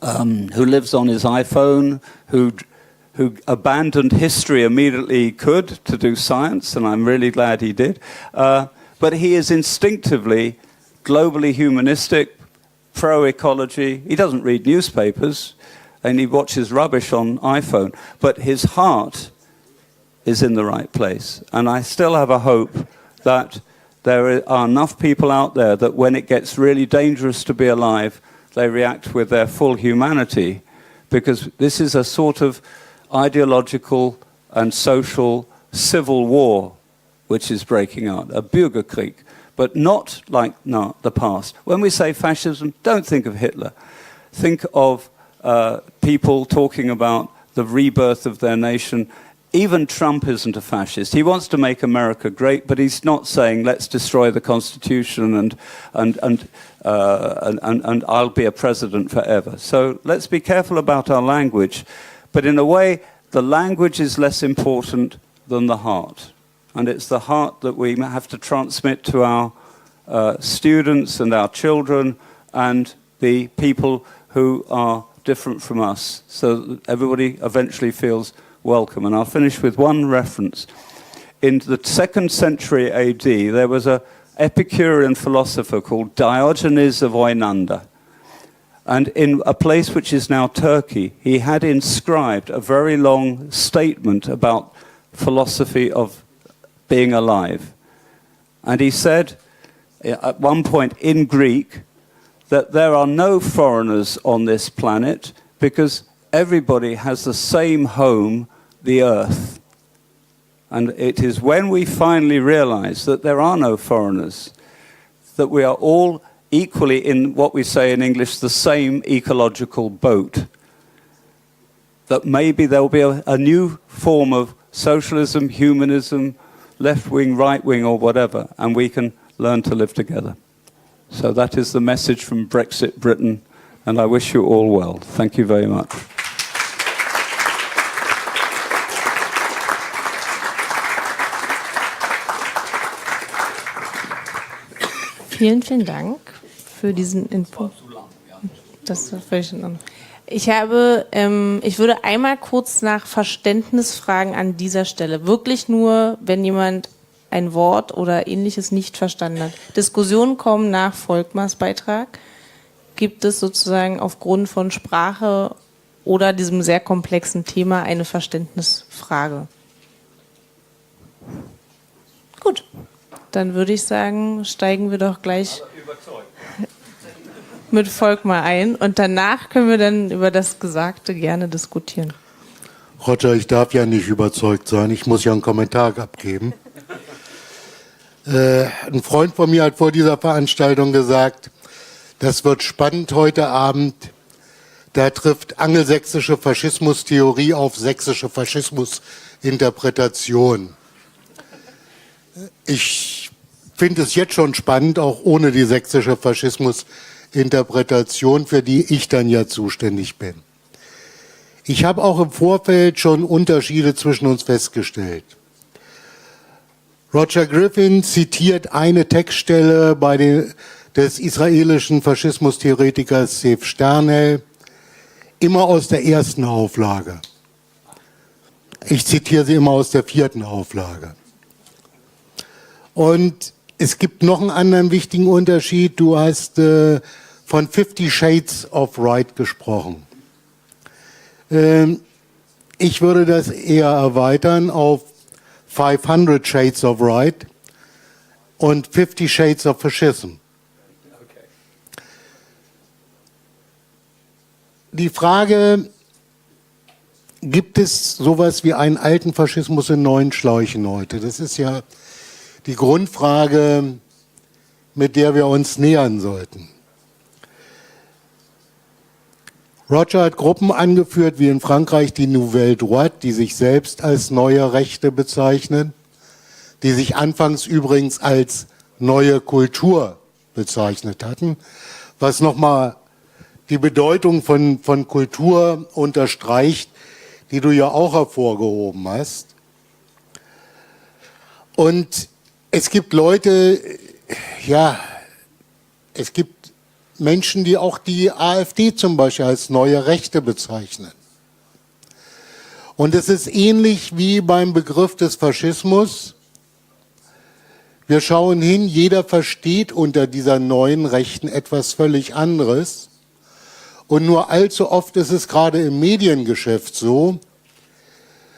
who lives on his iPhone, who abandoned history immediately he could to do science, and I'm really glad he did. But he is instinctively globally humanistic, pro-ecology. He doesn't read newspapers, and he watches rubbish on iPhone. But his heart is in the right place. And I still have a hope that there are enough people out there that when it gets really dangerous to be alive, they react with their full humanity, because this is a sort of ideological and social civil war which is breaking out, a Bürgerkrieg, but not like the past. When we say fascism, don't think of Hitler. Think of people talking about the rebirth of their nation. Even Trump isn't a fascist. He wants to make America great, but he's not saying let's destroy the Constitution and I'll be a president forever. So let's be careful about our language. But in a way, the language is less important than the heart. And it's the heart that we have to transmit to our students and our children and the people who are different from us, so that everybody eventually feels welcome. And I'll finish with one reference. In the 2nd century AD, there was an Epicurean philosopher called Diogenes of Oinander. And in a place which is now Turkey, he had inscribed a very long statement about philosophy of being alive. And he said, at one point in Greek, that there are no foreigners on this planet because everybody has the same home, the earth. And it is when we finally realize that there are no foreigners, that we are all equally in what we say in English, the same ecological boat, that maybe there will be a new form of socialism, humanism, left-wing, right-wing, or whatever, and we can learn to live together. So that is the message from Brexit Britain, and I wish you all well. Thank you very much. Vielen, vielen Dank für diesen Input. Das war völlig in Ordnung. Ich würde einmal kurz nach Verständnis fragen an dieser Stelle. Wirklich nur, wenn jemand ein Wort oder Ähnliches nicht verstanden hat. Diskussionen kommen nach Volkmars Beitrag. Gibt es sozusagen aufgrund von Sprache oder diesem sehr komplexen Thema eine Verständnisfrage? Gut, dann würde ich sagen, steigen wir doch gleich mit Volkmar ein und danach können wir dann über das Gesagte gerne diskutieren. Roger, ich darf ja nicht überzeugt sein, ich muss ja einen Kommentar abgeben. Ein Freund von mir hat vor dieser Veranstaltung gesagt, das wird spannend heute Abend, da trifft angelsächsische Faschismustheorie auf sächsische Faschismusinterpretation. Ich finde es jetzt schon spannend, auch ohne die sächsische Faschismusinterpretation, für die ich dann ja zuständig bin. Ich habe auch im Vorfeld schon Unterschiede zwischen uns festgestellt. Roger Griffin zitiert eine Textstelle des israelischen Faschismustheoretikers Zev Sternhell, immer aus der 1. Auflage. Ich zitiere sie immer aus der 4. Auflage. Und es gibt noch einen anderen wichtigen Unterschied. Du hast von 50 Shades of Right gesprochen. Ich würde das eher erweitern auf 500 Shades of Right und 50 Shades of Fascism. Die Frage, gibt es sowas wie einen alten Faschismus in neuen Schläuchen heute? Das ist ja die Grundfrage, mit der wir uns nähern sollten. Roger hat Gruppen angeführt, wie in Frankreich die Nouvelle Droite, die sich selbst als Neue Rechte bezeichnen, die sich anfangs übrigens als neue Kultur bezeichnet hatten, was nochmal die Bedeutung von Kultur unterstreicht, die du ja auch hervorgehoben hast. Und es gibt Leute, ja, es gibt Menschen, die auch die AfD zum Beispiel als Neue Rechte bezeichnen. Und es ist ähnlich wie beim Begriff des Faschismus. Wir schauen hin, jeder versteht unter dieser neuen Rechten etwas völlig anderes. Und nur allzu oft ist es gerade im Mediengeschäft so,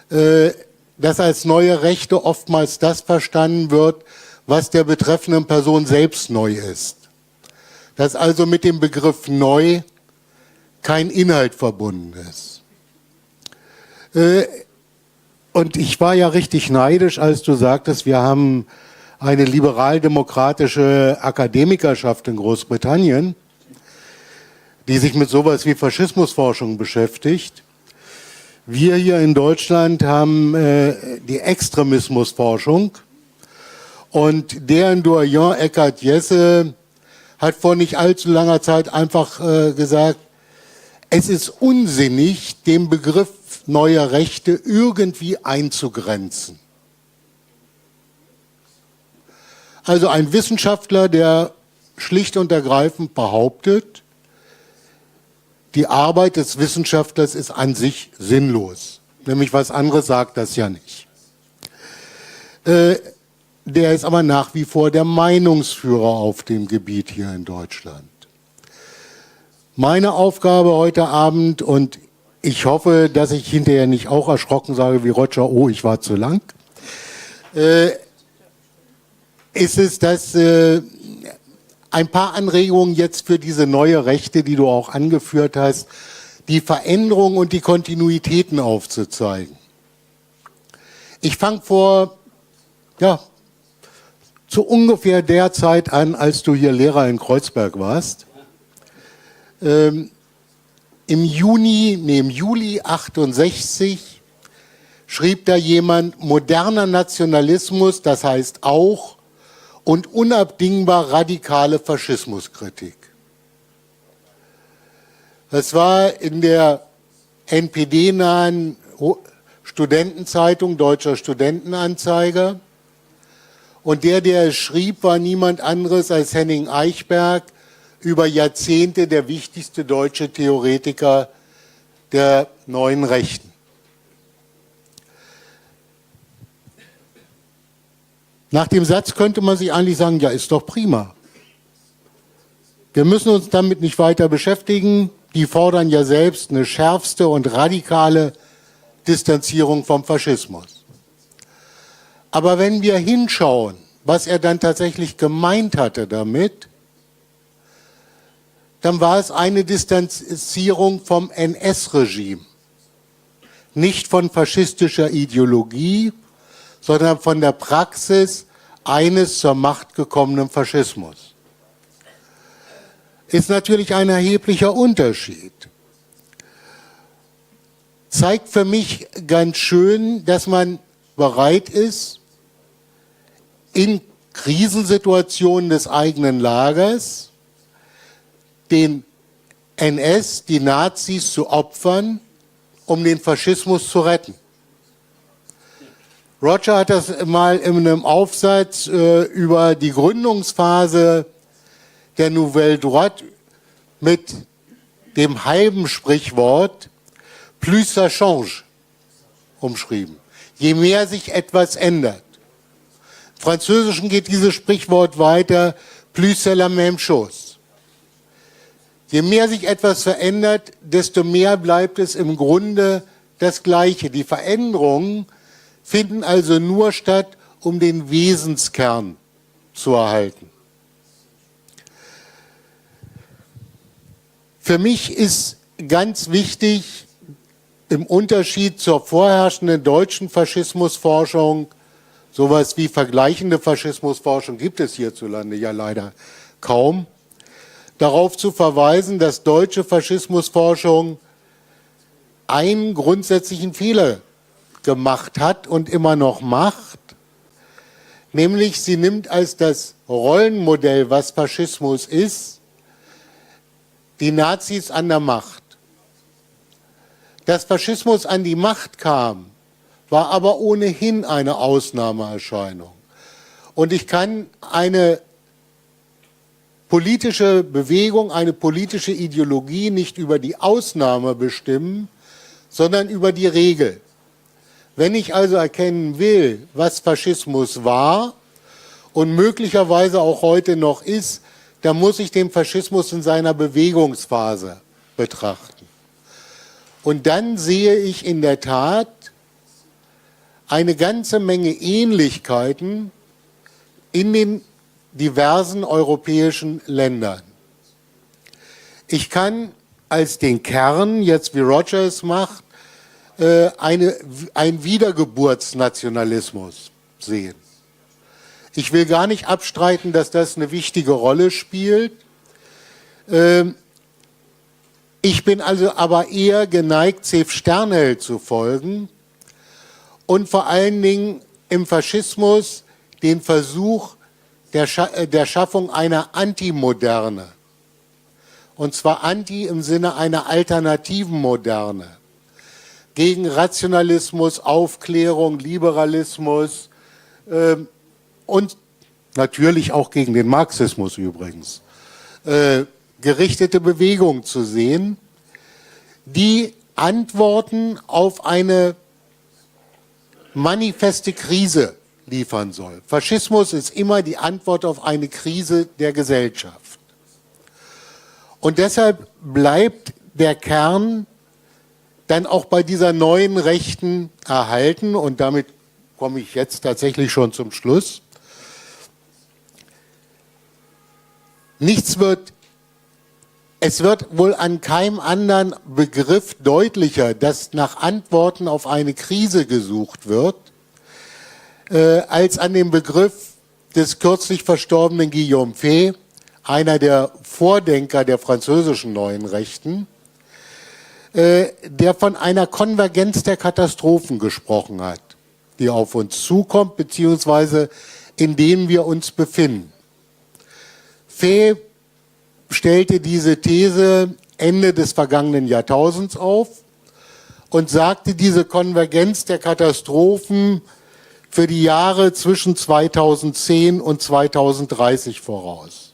dass als neue Rechte oftmals das verstanden wird, was der betreffenden Person selbst neu ist. Dass also mit dem Begriff neu kein Inhalt verbunden ist. Und ich war ja richtig neidisch, als du sagtest, wir haben eine liberal-demokratische Akademikerschaft in Großbritannien, die sich mit sowas wie Faschismusforschung beschäftigt. Wir hier in Deutschland haben die Extremismusforschung und deren Doyen Eckhard Jesse hat vor nicht allzu langer Zeit einfach gesagt, es ist unsinnig, den Begriff Neue Rechte irgendwie einzugrenzen. Also ein Wissenschaftler, der schlicht und ergreifend behauptet, die Arbeit des Wissenschaftlers ist an sich sinnlos. Nämlich was anderes sagt das ja nicht. Der ist aber nach wie vor der Meinungsführer auf dem Gebiet hier in Deutschland. Meine Aufgabe heute Abend, und ich hoffe, dass ich hinterher nicht auch erschrocken sage wie Roger, oh, ich war zu lang, ist es, dass ein paar Anregungen jetzt für diese neue Rechte, die du auch angeführt hast, die Veränderungen und die Kontinuitäten aufzuzeigen. Ich fange zu ungefähr der Zeit an, als du hier Lehrer in Kreuzberg warst. Im Juli 68 schrieb da jemand, moderner Nationalismus, das heißt auch, und unabdingbar radikale Faschismuskritik. Das war in der NPD-nahen Studentenzeitung, Deutscher Studentenanzeiger. Und der es schrieb, war niemand anderes als Henning Eichberg, über Jahrzehnte der wichtigste deutsche Theoretiker der Neuen Rechten. Nach dem Satz könnte man sich eigentlich sagen, ja, ist doch prima. Wir müssen uns damit nicht weiter beschäftigen. Die fordern ja selbst eine schärfste und radikale Distanzierung vom Faschismus. Aber wenn wir hinschauen, was er dann tatsächlich gemeint hatte damit, dann war es eine Distanzierung vom NS-Regime. Nicht von faschistischer Ideologie, sondern von der Praxis eines zur Macht gekommenen Faschismus. Ist natürlich ein erheblicher Unterschied. Zeigt für mich ganz schön, dass man bereit ist, in Krisensituationen des eigenen Lagers den NS, die Nazis zu opfern, um den Faschismus zu retten. Roger hat das mal in einem Aufsatz über die Gründungsphase der Nouvelle Droite mit dem halben Sprichwort plus ça change umschrieben. Je mehr sich etwas ändert. Im Französischen geht dieses Sprichwort weiter, plus c'est la même chose. Je mehr sich etwas verändert, desto mehr bleibt es im Grunde das Gleiche. Die Veränderungen finden also nur statt, um den Wesenskern zu erhalten. Für mich ist ganz wichtig, im Unterschied zur vorherrschenden deutschen Faschismusforschung, sowas wie vergleichende Faschismusforschung gibt es hierzulande ja leider kaum, darauf zu verweisen, dass deutsche Faschismusforschung einen grundsätzlichen Fehler gemacht hat und immer noch macht, nämlich sie nimmt als das Rollenmodell, was Faschismus ist, die Nazis an der Macht. Dass Faschismus an die Macht kam, war aber ohnehin eine Ausnahmeerscheinung. Und ich kann eine politische Bewegung, eine politische Ideologie nicht über die Ausnahme bestimmen, sondern über die Regel. Wenn ich also erkennen will, was Faschismus war und möglicherweise auch heute noch ist, dann muss ich den Faschismus in seiner Bewegungsphase betrachten. Und dann sehe ich in der Tat eine ganze Menge Ähnlichkeiten in den diversen europäischen Ländern. Ich kann als den Kern, jetzt wie Roger es macht, ein Wiedergeburtsnationalismus sehen. Ich will gar nicht abstreiten, dass das eine wichtige Rolle spielt. Ich bin also aber eher geneigt, Zef Sternhell zu folgen und vor allen Dingen im Faschismus den Versuch der Schaffung einer Antimoderne. Und zwar Anti im Sinne einer alternativen Moderne. Gegen Rationalismus, Aufklärung, Liberalismus und natürlich auch gegen den Marxismus übrigens. Gerichtete Bewegung zu sehen, die Antworten auf eine manifeste Krise liefern soll. Faschismus ist immer die Antwort auf eine Krise der Gesellschaft. Und deshalb bleibt der Kern dann auch bei dieser neuen Rechten erhalten. Und damit komme ich jetzt tatsächlich schon zum Schluss. Es wird wohl an keinem anderen Begriff deutlicher, dass nach Antworten auf eine Krise gesucht wird, als an dem Begriff des kürzlich verstorbenen Guillaume Fay, einer der Vordenker der französischen Neuen Rechten, der von einer Konvergenz der Katastrophen gesprochen hat, die auf uns zukommt, beziehungsweise in denen wir uns befinden. Fay stellte diese These Ende des vergangenen Jahrtausends auf und sagte diese Konvergenz der Katastrophen für die Jahre zwischen 2010 und 2030 voraus.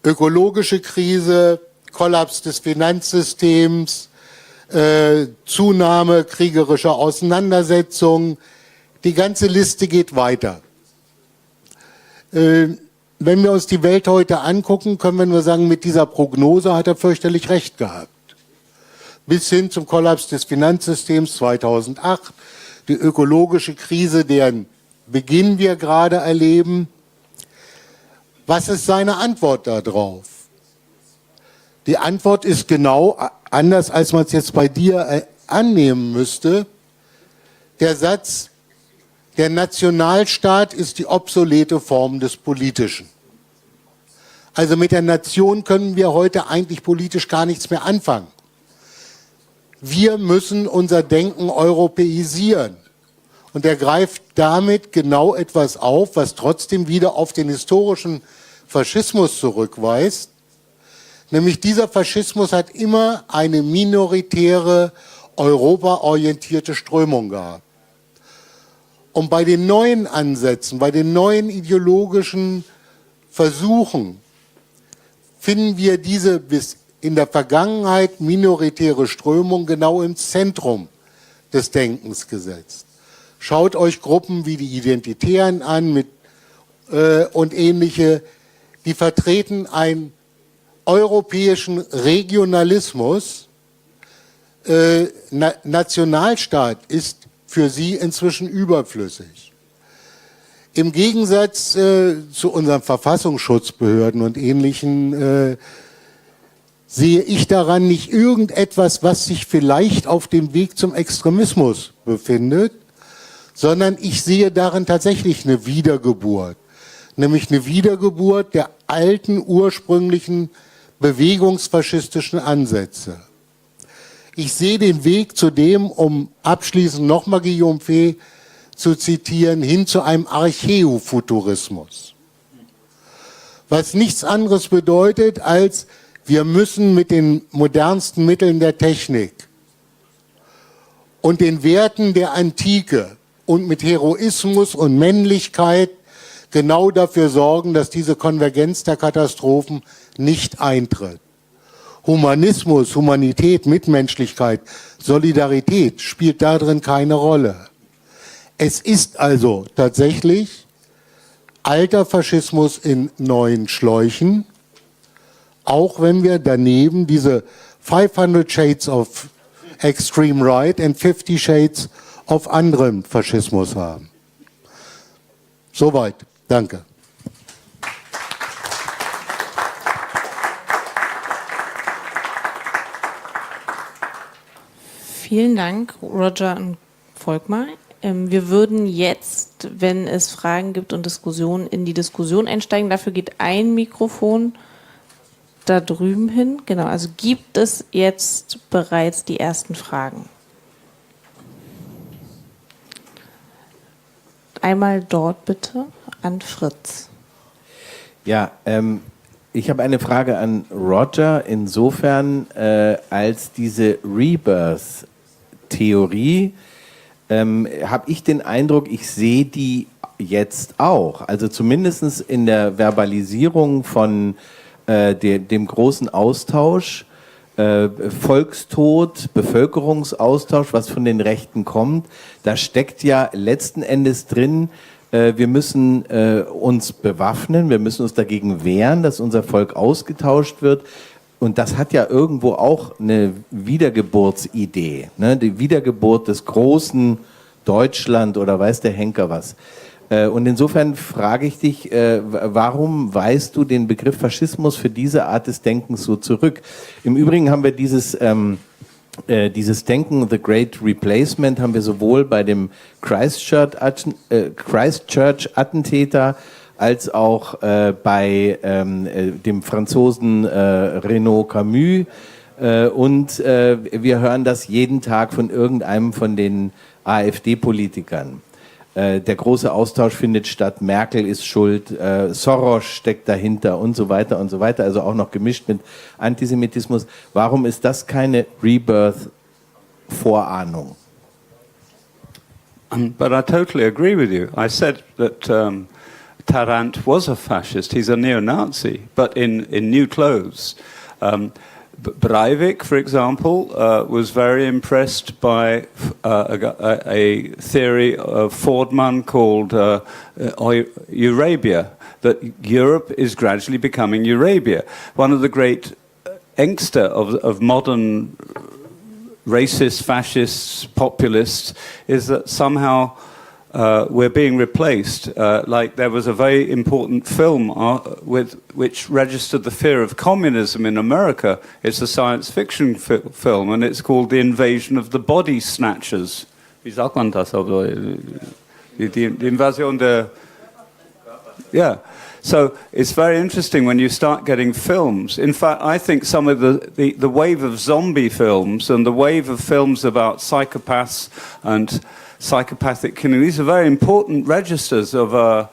Ökologische Krise, Kollaps des Finanzsystems, Zunahme kriegerischer Auseinandersetzungen, die ganze Liste geht weiter. Wenn wir uns die Welt heute angucken, können wir nur sagen, mit dieser Prognose hat er fürchterlich recht gehabt. Bis hin zum Kollaps des Finanzsystems 2008, die ökologische Krise, deren Beginn wir gerade erleben. Was ist seine Antwort darauf? Die Antwort ist genau anders, als man es jetzt bei dir annehmen müsste. Der Satz, der Nationalstaat ist die obsolete Form des Politischen. Also mit der Nation können wir heute eigentlich politisch gar nichts mehr anfangen. Wir müssen unser Denken europäisieren. Und er greift damit genau etwas auf, was trotzdem wieder auf den historischen Faschismus zurückweist. Nämlich dieser Faschismus hat immer eine minoritäre, europaorientierte Strömung gehabt. Und bei den neuen Ansätzen, bei den neuen ideologischen Versuchen finden wir diese bis in der Vergangenheit minoritäre Strömung genau im Zentrum des Denkens gesetzt. Schaut euch Gruppen wie die Identitären an und ähnliche, die vertreten einen europäischen Regionalismus, Nationalstaat ist für sie inzwischen überflüssig. Im Gegensatz zu unseren Verfassungsschutzbehörden und Ähnlichen sehe ich daran nicht irgendetwas, was sich vielleicht auf dem Weg zum Extremismus befindet, sondern ich sehe darin tatsächlich eine Wiedergeburt. Nämlich eine Wiedergeburt der alten, ursprünglichen bewegungsfaschistischen Ansätze. Ich sehe den Weg zu dem, um abschließend nochmal Guillaume Fay zu zitieren, hin zu einem Archäofuturismus. Was nichts anderes bedeutet, als wir müssen mit den modernsten Mitteln der Technik und den Werten der Antike und mit Heroismus und Männlichkeit genau dafür sorgen, dass diese Konvergenz der Katastrophen nicht eintritt. Humanismus, Humanität, Mitmenschlichkeit, Solidarität spielt darin keine Rolle. Es ist also tatsächlich alter Faschismus in neuen Schläuchen, auch wenn wir daneben diese 500 Shades of Extreme Right and 50 Shades of anderem Faschismus haben. Soweit. Danke. Vielen Dank, Roger und Volkmar. Wir würden jetzt, wenn es Fragen gibt und Diskussionen, in die Diskussion einsteigen. Dafür geht ein Mikrofon da drüben hin. Genau, also gibt es jetzt bereits die ersten Fragen? Einmal dort bitte an Fritz. Ja, ich habe eine Frage an Roger, insofern als diese Rebirth-Theorie habe ich den Eindruck, ich sehe die jetzt auch. Also zumindest in der Verbalisierung von dem großen Austausch, Volkstod, Bevölkerungsaustausch, was von den Rechten kommt, da steckt ja letzten Endes drin, wir müssen uns bewaffnen, wir müssen uns dagegen wehren, dass unser Volk ausgetauscht wird. Und das hat ja irgendwo auch eine Wiedergeburtsidee, ne? Die Wiedergeburt des großen Deutschland oder weiß der Henker was. Und insofern frage ich dich, warum weist du den Begriff Faschismus für diese Art des Denkens so zurück? Im Übrigen haben wir dieses Denken, The Great Replacement, haben wir sowohl bei dem Christchurch-Attentäter als auch bei dem Franzosen Renaud Camus. Und wir hören das jeden Tag von irgendeinem von den AfD-Politikern. Der große Austausch findet statt, Merkel ist schuld, Soros steckt dahinter und so weiter, also auch noch gemischt mit Antisemitismus. Warum ist das keine Rebirth-Vorahnung? But I totally agree with you. I said that Tarrant was a fascist, he's a neo-Nazi, but in new clothes. Breivik, for example, was very impressed by a theory of Fordman called Eurabia, that Europe is gradually becoming Eurabia. One of the great angster of modern racist, fascists, populists is that somehow we're being replaced. Like there was a very important film which registered the fear of communism in America. It's a science fiction film, and it's called The Invasion of the Body Snatchers. Wie sagt man das? Die Invasion der... Yeah. So it's very interesting when you start getting films. In fact, I think some of the wave of zombie films and the wave of films about psychopaths and psychopathic killing, these are very important registers of a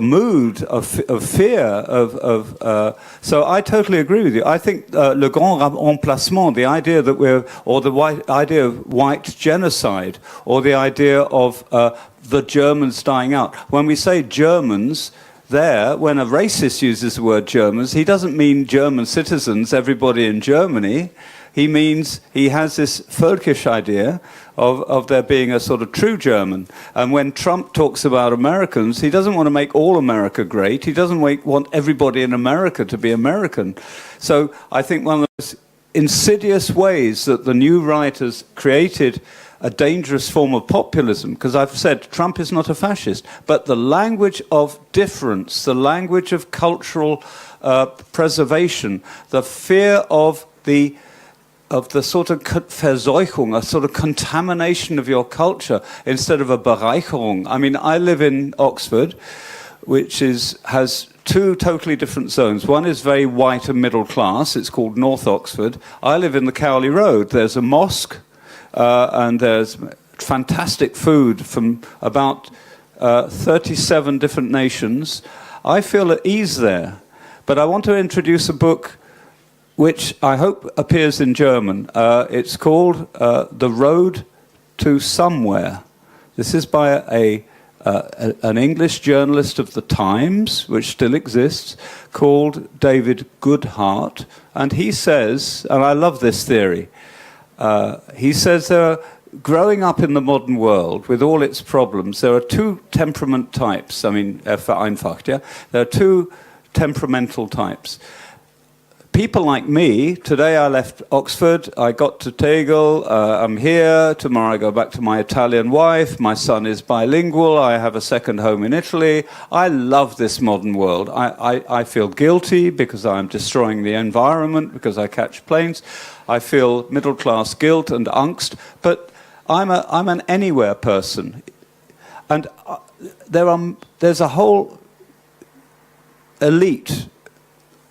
mood of fear. So I totally agree with you. I think le grand remplacement, the idea that idea of white genocide, or the idea of the Germans dying out. When we say Germans, when a racist uses the word Germans, he doesn't mean German citizens, everybody in Germany. He means he has this völkisch idea of there being a sort of true German. And when Trump talks about Americans, he doesn't want to make all America great. He doesn't want everybody in America to be American. So I think one of those insidious ways that the new right has created a dangerous form of populism, because I've said Trump is not a fascist, but the language of difference, the language of cultural preservation, the fear of the sort of Verseuchung, a sort of contamination of your culture instead of a Bereicherung. I mean, I live in Oxford, which has two totally different zones. One is very white and middle class. It's called North Oxford. I live in the Cowley Road. There's a mosque, and there's fantastic food from about 37 different nations. I feel at ease there. But I want to introduce a book which I hope appears in German. It's called The Road to Somewhere. This is by an English journalist of the Times, which still exists, called David Goodhart. And he says, and I love this theory, he says growing up in the modern world with all its problems, there are two temperament types. I mean, vereinfacht, yeah? There are two temperamental types. People like me, today I left Oxford, I got to Tegel, I'm here, tomorrow I go back to my Italian wife, my son is bilingual, I have a second home in Italy. I love this modern world. I feel guilty because I'm destroying the environment, because I catch planes. I feel middle-class guilt and angst, but I'm an anywhere person. And there's a whole elite,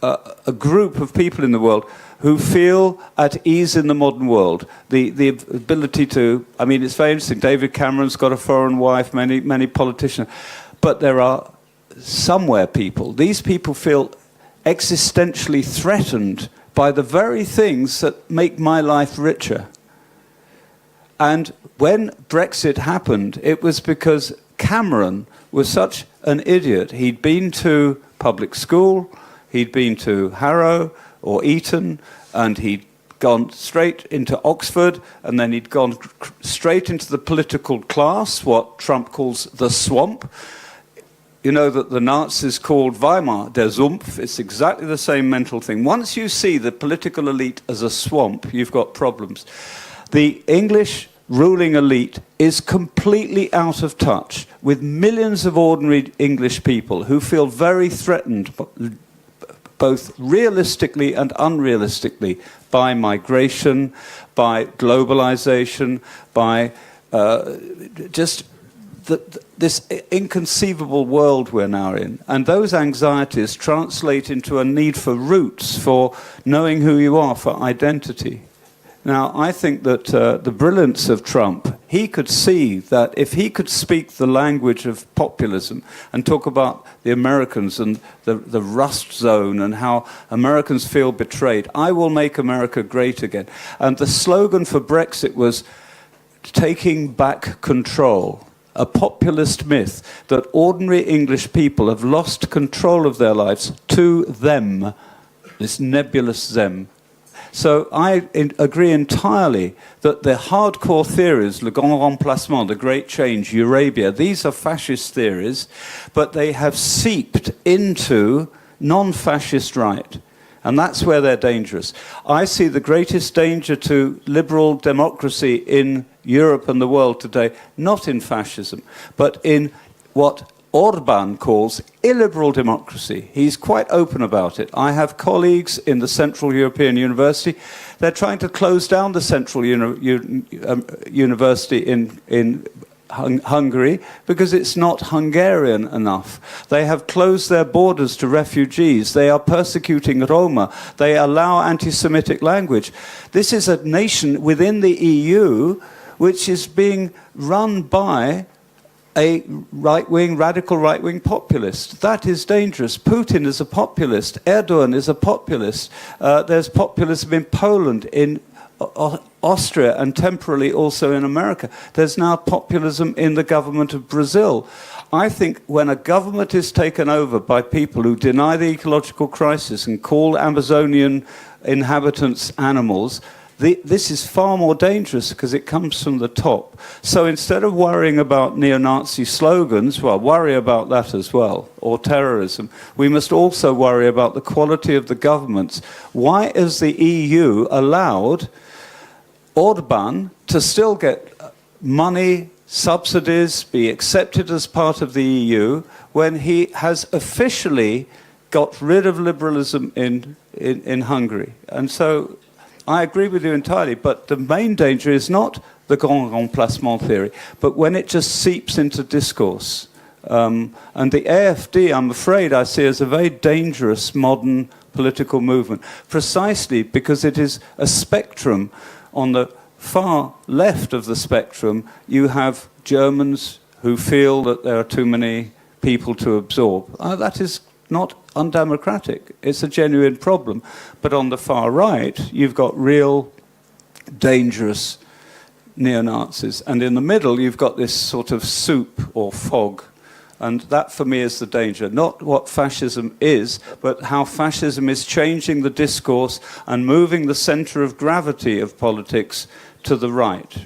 a group of people in the world who feel at ease in the modern world. The ability to, I mean, it's very interesting. David Cameron's got a foreign wife, many politicians. But there are somewhere people. These people feel existentially threatened by the very things that make my life richer. And when Brexit happened, it was because Cameron was such an idiot. He'd been to public school, he'd been to Harrow or Eton, and he'd gone straight into Oxford, and then he'd gone straight into the political class, what Trump calls the swamp. You know that the Nazis called Weimar der Sumpf. It's exactly the same mental thing. Once you see the political elite as a swamp, you've got problems. The English ruling elite is completely out of touch with millions of ordinary English people who feel very threatened, both realistically and unrealistically, by migration, by globalization, by just this inconceivable world we're now in. And those anxieties translate into a need for roots, for knowing who you are, for identity. Now, I think that the brilliance of Trump, he could see that if he could speak the language of populism and talk about the Americans and the rust zone and how Americans feel betrayed, I will make America great again. And the slogan for Brexit was taking back control, a populist myth that ordinary English people have lost control of their lives to them, this nebulous them. So I agree entirely that the hardcore theories, le grand remplacement, the great change, Eurabia, these are fascist theories, but they have seeped into non-fascist right. And that's where they're dangerous. I see the greatest danger to liberal democracy in Europe and the world today, not in fascism, but in what Orban calls illiberal democracy. He's quite open about it. I have colleagues in the Central European University. They're trying to close down the Central University in Hungary because it's not Hungarian enough. They have closed their borders to refugees. They are persecuting Roma. They allow anti-Semitic language. This is a nation within the EU which is being run by a right-wing, radical right-wing populist. That is dangerous. Putin is a populist. Erdogan is a populist. There's populism in Poland, in Austria, and temporarily also in America. There's now populism in the government of Brazil. I think when a government is taken over by people who deny the ecological crisis and call Amazonian inhabitants animals, this is far more dangerous because it comes from the top. So instead of worrying about neo-Nazi slogans, well, worry about that as well, or terrorism, we must also worry about the quality of the governments. Why has the EU allowed Orban to still get money, subsidies, be accepted as part of the EU, when he has officially got rid of liberalism in Hungary? And so I agree with you entirely, but the main danger is not the grand remplacement theory, but when it just seeps into discourse. And the AfD, I'm afraid, I see as a very dangerous modern political movement, precisely because it is a spectrum. On the far left of the spectrum, you have Germans who feel that there are too many people to absorb. That is not undemocratic. It's a genuine problem. But on the far right, you've got real dangerous neo-Nazis. And in the middle, you've got this sort of soup or fog. And that, for me, is the danger. Not what fascism is, but how fascism is changing the discourse and moving the center of gravity of politics to the right.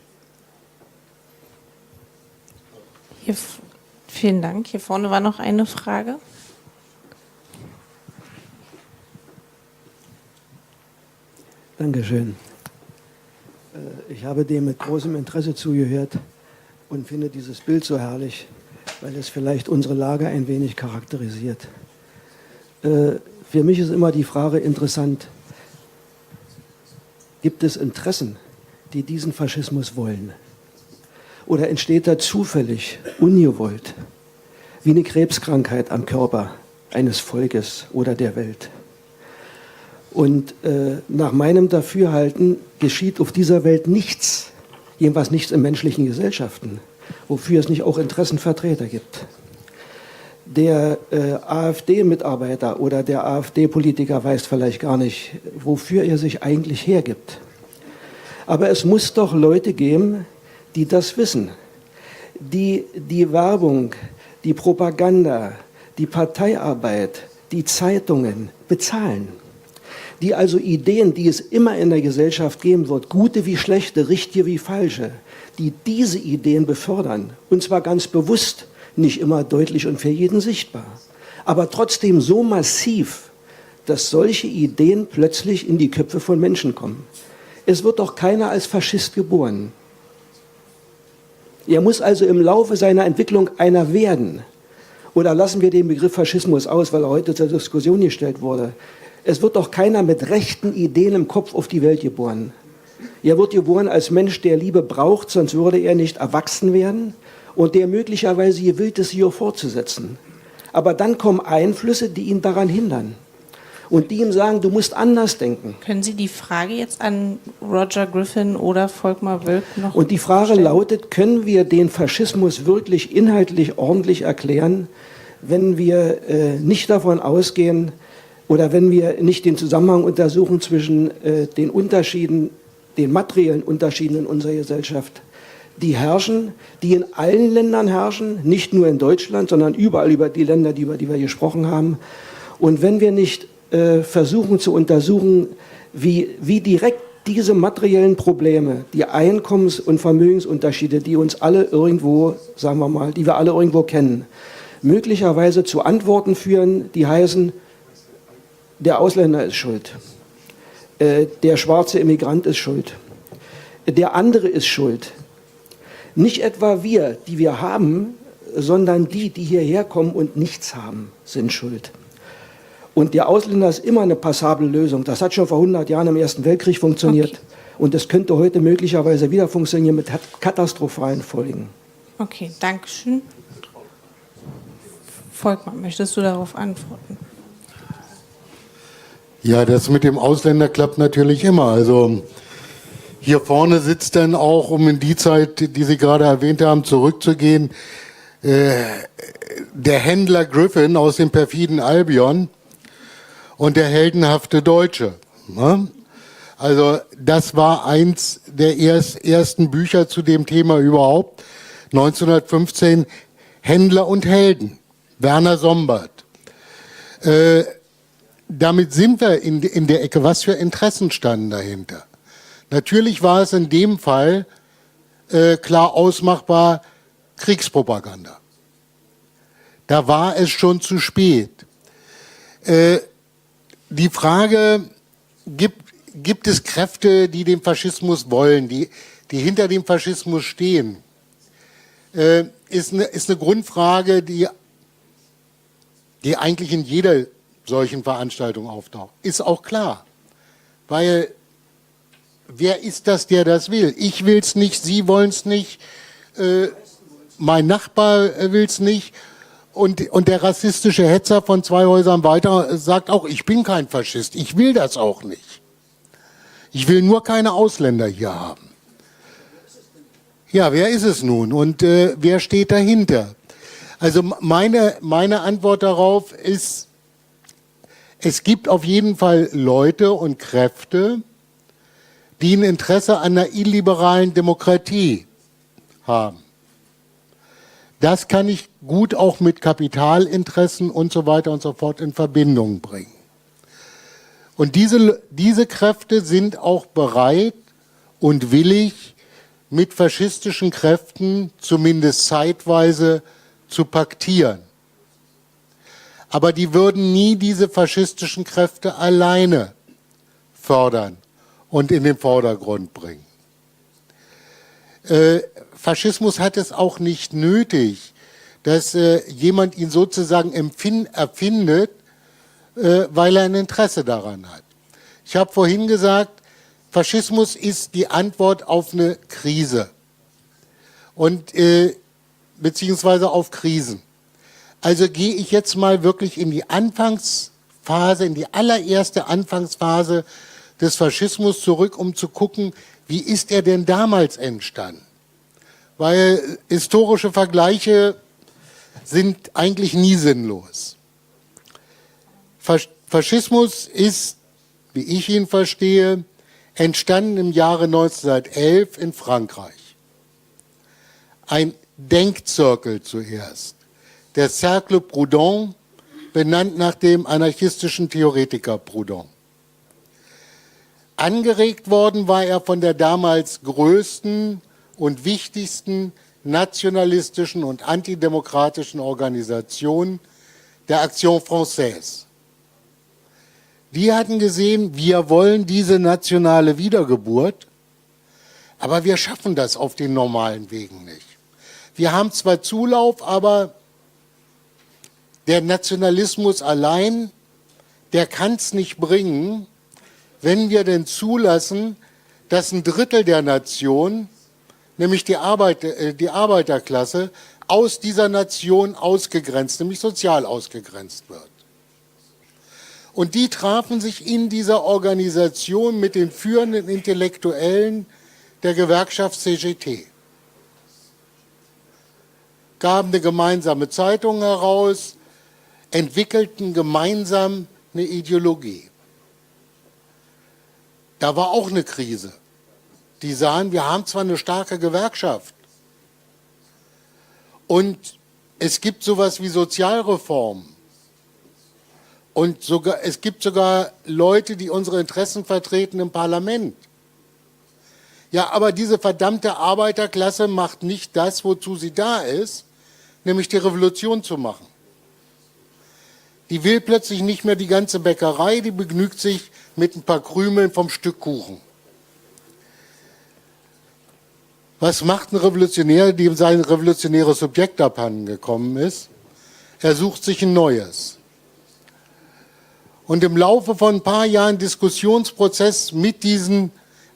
Vielen Dank. Hier vorne war noch eine Frage. Dankeschön. Ich habe dem mit großem Interesse zugehört und finde dieses Bild so herrlich, weil es vielleicht unsere Lage ein wenig charakterisiert. Für mich ist immer die Frage interessant, gibt es Interessen, die diesen Faschismus wollen? Oder entsteht er zufällig, ungewollt, wie eine Krebskrankheit am Körper eines Volkes oder der Welt? Und nach meinem Dafürhalten geschieht auf dieser Welt nichts, jedenfalls nichts in menschlichen Gesellschaften, wofür es nicht auch Interessenvertreter gibt. Der AfD-Mitarbeiter oder der AfD-Politiker weiß vielleicht gar nicht, wofür er sich eigentlich hergibt. Aber es muss doch Leute geben, die das wissen, die die Werbung, die Propaganda, die Parteiarbeit, die Zeitungen bezahlen. Die also Ideen, die es immer in der Gesellschaft geben wird, gute wie schlechte, richtige wie falsche, die diese Ideen befördern, und zwar ganz bewusst, nicht immer deutlich und für jeden sichtbar, aber trotzdem so massiv, dass solche Ideen plötzlich in die Köpfe von Menschen kommen. Es wird doch keiner als Faschist geboren. Er muss also im Laufe seiner Entwicklung einer werden. Oder lassen wir den Begriff Faschismus aus, weil er heute zur Diskussion gestellt wurde. Es wird doch keiner mit rechten Ideen im Kopf auf die Welt geboren. Er wird geboren als Mensch, der Liebe braucht, sonst würde er nicht erwachsen werden und der möglicherweise gewillt ist, sie auch fortzusetzen. Aber dann kommen Einflüsse, die ihn daran hindern und die ihm sagen, du musst anders denken. Können Sie die Frage jetzt an Roger Griffin oder Volkmar Wölk noch Und die Frage stellen? lautet, können wir den Faschismus wirklich inhaltlich ordentlich erklären, wenn wir nicht davon ausgehen, oder wenn wir nicht den Zusammenhang untersuchen zwischen den Unterschieden, den materiellen Unterschieden in unserer Gesellschaft, die herrschen, die in allen Ländern herrschen, nicht nur in Deutschland, sondern überall über die Länder, über die wir gesprochen haben. Und wenn wir nicht versuchen zu untersuchen, wie direkt diese materiellen Probleme, die Einkommens- und Vermögensunterschiede, die uns alle irgendwo, sagen wir mal, die wir alle irgendwo kennen, möglicherweise zu Antworten führen, die heißen, der Ausländer ist schuld, der schwarze Immigrant ist schuld, der andere ist schuld. Nicht etwa wir, die wir haben, sondern die hierher kommen und nichts haben, sind schuld. Und der Ausländer ist immer eine passable Lösung. Das hat schon vor 100 Jahren im Ersten Weltkrieg funktioniert. Okay. Und das könnte heute möglicherweise wieder funktionieren mit katastrophalen Folgen. Okay, danke schön. Volkmar, möchtest du darauf antworten? Ja, das mit dem Ausländer klappt natürlich immer. Also hier vorne sitzt dann auch, um in die Zeit, die Sie gerade erwähnt haben, zurückzugehen, der Händler Griffin aus dem perfiden Albion und der heldenhafte Deutsche. Ne? Also das war eins der ersten Bücher zu dem Thema überhaupt. 1915, Händler und Helden, Werner Sombart. Damit sind wir in der Ecke. Was für Interessen standen dahinter? Natürlich war es in dem Fall klar ausmachbar Kriegspropaganda. Da war es schon zu spät. Die Frage, gibt es Kräfte, die den Faschismus wollen, die hinter dem Faschismus stehen, ist eine Grundfrage, die eigentlich in jeder solchen Veranstaltung auftaucht. Ist auch klar, weil wer ist das, der das will? Ich will es nicht, Sie wollen es nicht, mein Nachbar will es nicht. Und der rassistische Hetzer von 2 Häusern weiter sagt auch, ich bin kein Faschist, ich will das auch nicht. Ich will nur keine Ausländer hier haben. Ja, wer ist es nun und wer steht dahinter? Also meine Antwort darauf ist, es gibt auf jeden Fall Leute und Kräfte, die ein Interesse an einer illiberalen Demokratie haben. Das kann ich gut auch mit Kapitalinteressen und so weiter und so fort in Verbindung bringen. Und diese Kräfte sind auch bereit und willig, mit faschistischen Kräften zumindest zeitweise zu paktieren. Aber die würden nie diese faschistischen Kräfte alleine fördern und in den Vordergrund bringen. Faschismus hat es auch nicht nötig, dass jemand ihn sozusagen erfindet, weil er ein Interesse daran hat. Ich habe vorhin gesagt, Faschismus ist die Antwort auf eine Krise und beziehungsweise auf Krisen. Also gehe ich jetzt mal wirklich in die Anfangsphase, in die allererste Anfangsphase des Faschismus zurück, um zu gucken, wie ist er denn damals entstanden? Weil historische Vergleiche sind eigentlich nie sinnlos. Faschismus ist, wie ich ihn verstehe, entstanden im Jahre 1911 in Frankreich. Ein Denkzirkel zuerst, der Cercle Proudhon, benannt nach dem anarchistischen Theoretiker Proudhon. Angeregt worden war er von der damals größten und wichtigsten nationalistischen und antidemokratischen Organisation, der Action Française. Die hatten gesehen, wir wollen diese nationale Wiedergeburt, aber wir schaffen das auf den normalen Wegen nicht. Wir haben zwar Zulauf, aber der Nationalismus allein, der kann es nicht bringen, wenn wir denn zulassen, dass ein Drittel der Nation, nämlich die Arbeiterklasse, aus dieser Nation ausgegrenzt, nämlich sozial ausgegrenzt wird. Und die trafen sich in dieser Organisation mit den führenden Intellektuellen der Gewerkschaft CGT. Gaben eine gemeinsame Zeitung heraus, entwickelten gemeinsam eine Ideologie. Da war auch eine Krise. Die sahen, wir haben zwar eine starke Gewerkschaft und es gibt sowas wie Sozialreform und es gibt sogar Leute, die unsere Interessen vertreten im Parlament. Ja, aber diese verdammte Arbeiterklasse macht nicht das, wozu sie da ist, nämlich die Revolution zu machen. Die will plötzlich nicht mehr die ganze Bäckerei, die begnügt sich mit ein paar Krümeln vom Stück Kuchen. Was macht ein Revolutionär, dem sein revolutionäres Subjekt abhanden gekommen ist? Er sucht sich ein neues. Und im Laufe von ein paar Jahren Diskussionsprozess mit diesen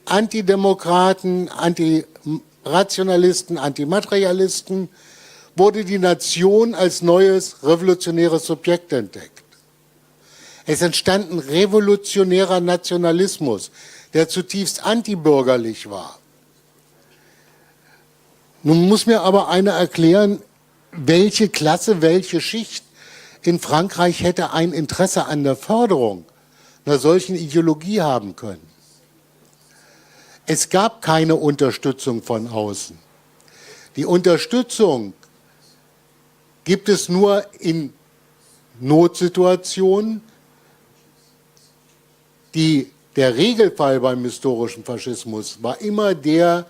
Antidemokraten, Antirationalisten, Antimaterialisten wurde die Nation als neues revolutionäres Subjekt entdeckt. Es entstand ein revolutionärer Nationalismus, der zutiefst antibürgerlich war. Nun muss mir aber einer erklären, welche Klasse, welche Schicht in Frankreich hätte ein Interesse an der Förderung einer solchen Ideologie haben können. Es gab keine Unterstützung von außen. Die Unterstützung gibt es nur in Notsituationen, die Der Regelfall beim historischen Faschismus war immer der,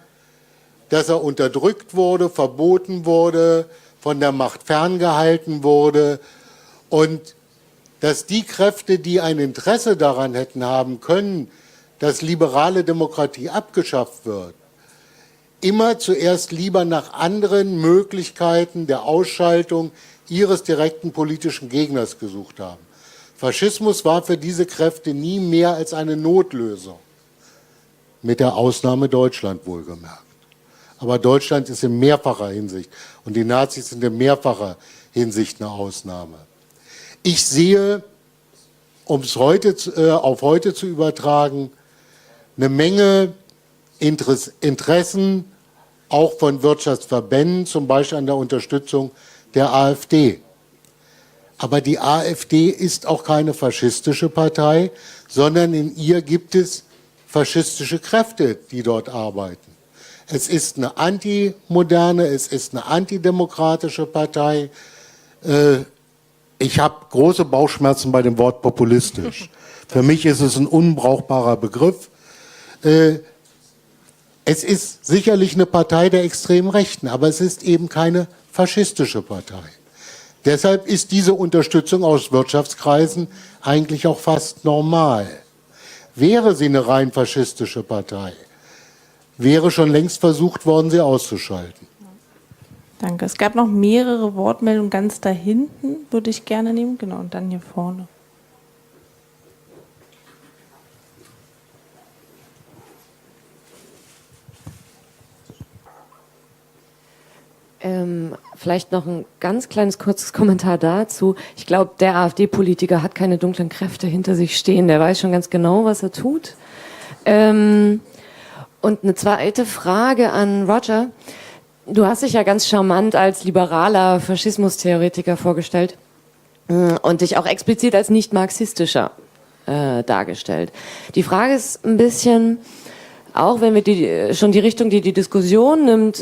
dass er unterdrückt wurde, verboten wurde, von der Macht ferngehalten wurde und dass die Kräfte, die ein Interesse daran hätten haben können, dass liberale Demokratie abgeschafft wird, immer zuerst lieber nach anderen Möglichkeiten der Ausschaltung ihres direkten politischen Gegners gesucht haben. Faschismus war für diese Kräfte nie mehr als eine Notlösung, mit der Ausnahme Deutschland wohlgemerkt. Aber Deutschland ist in mehrfacher Hinsicht und die Nazis sind in mehrfacher Hinsicht eine Ausnahme. Ich sehe, um es auf heute zu übertragen, eine Menge Interessen, auch von Wirtschaftsverbänden, zum Beispiel an der Unterstützung der AfD. Aber die AfD ist auch keine faschistische Partei, sondern in ihr gibt es faschistische Kräfte, die dort arbeiten. Es ist eine antimoderne, es ist eine antidemokratische Partei. Ich habe große Bauchschmerzen bei dem Wort populistisch. Für mich ist es ein unbrauchbarer Begriff. Es ist sicherlich eine Partei der extremen Rechten, aber es ist eben keine faschistische Partei. Deshalb ist diese Unterstützung aus Wirtschaftskreisen eigentlich auch fast normal. Wäre sie eine rein faschistische Partei, wäre schon längst versucht worden, sie auszuschalten. Danke. Es gab noch mehrere Wortmeldungen ganz da hinten, würde ich gerne nehmen. Genau, und dann hier vorne. Vielleicht noch ein ganz kleines, kurzes Kommentar dazu. Ich glaube, der AfD-Politiker hat keine dunklen Kräfte hinter sich stehen. Der weiß schon ganz genau, was er tut. Und eine zweite Frage an Roger. Du hast dich ja ganz charmant als liberaler Faschismustheoretiker vorgestellt und dich auch explizit als nicht marxistischer dargestellt. Die Frage ist ein bisschen, auch wenn wir schon die Richtung, die die Diskussion nimmt,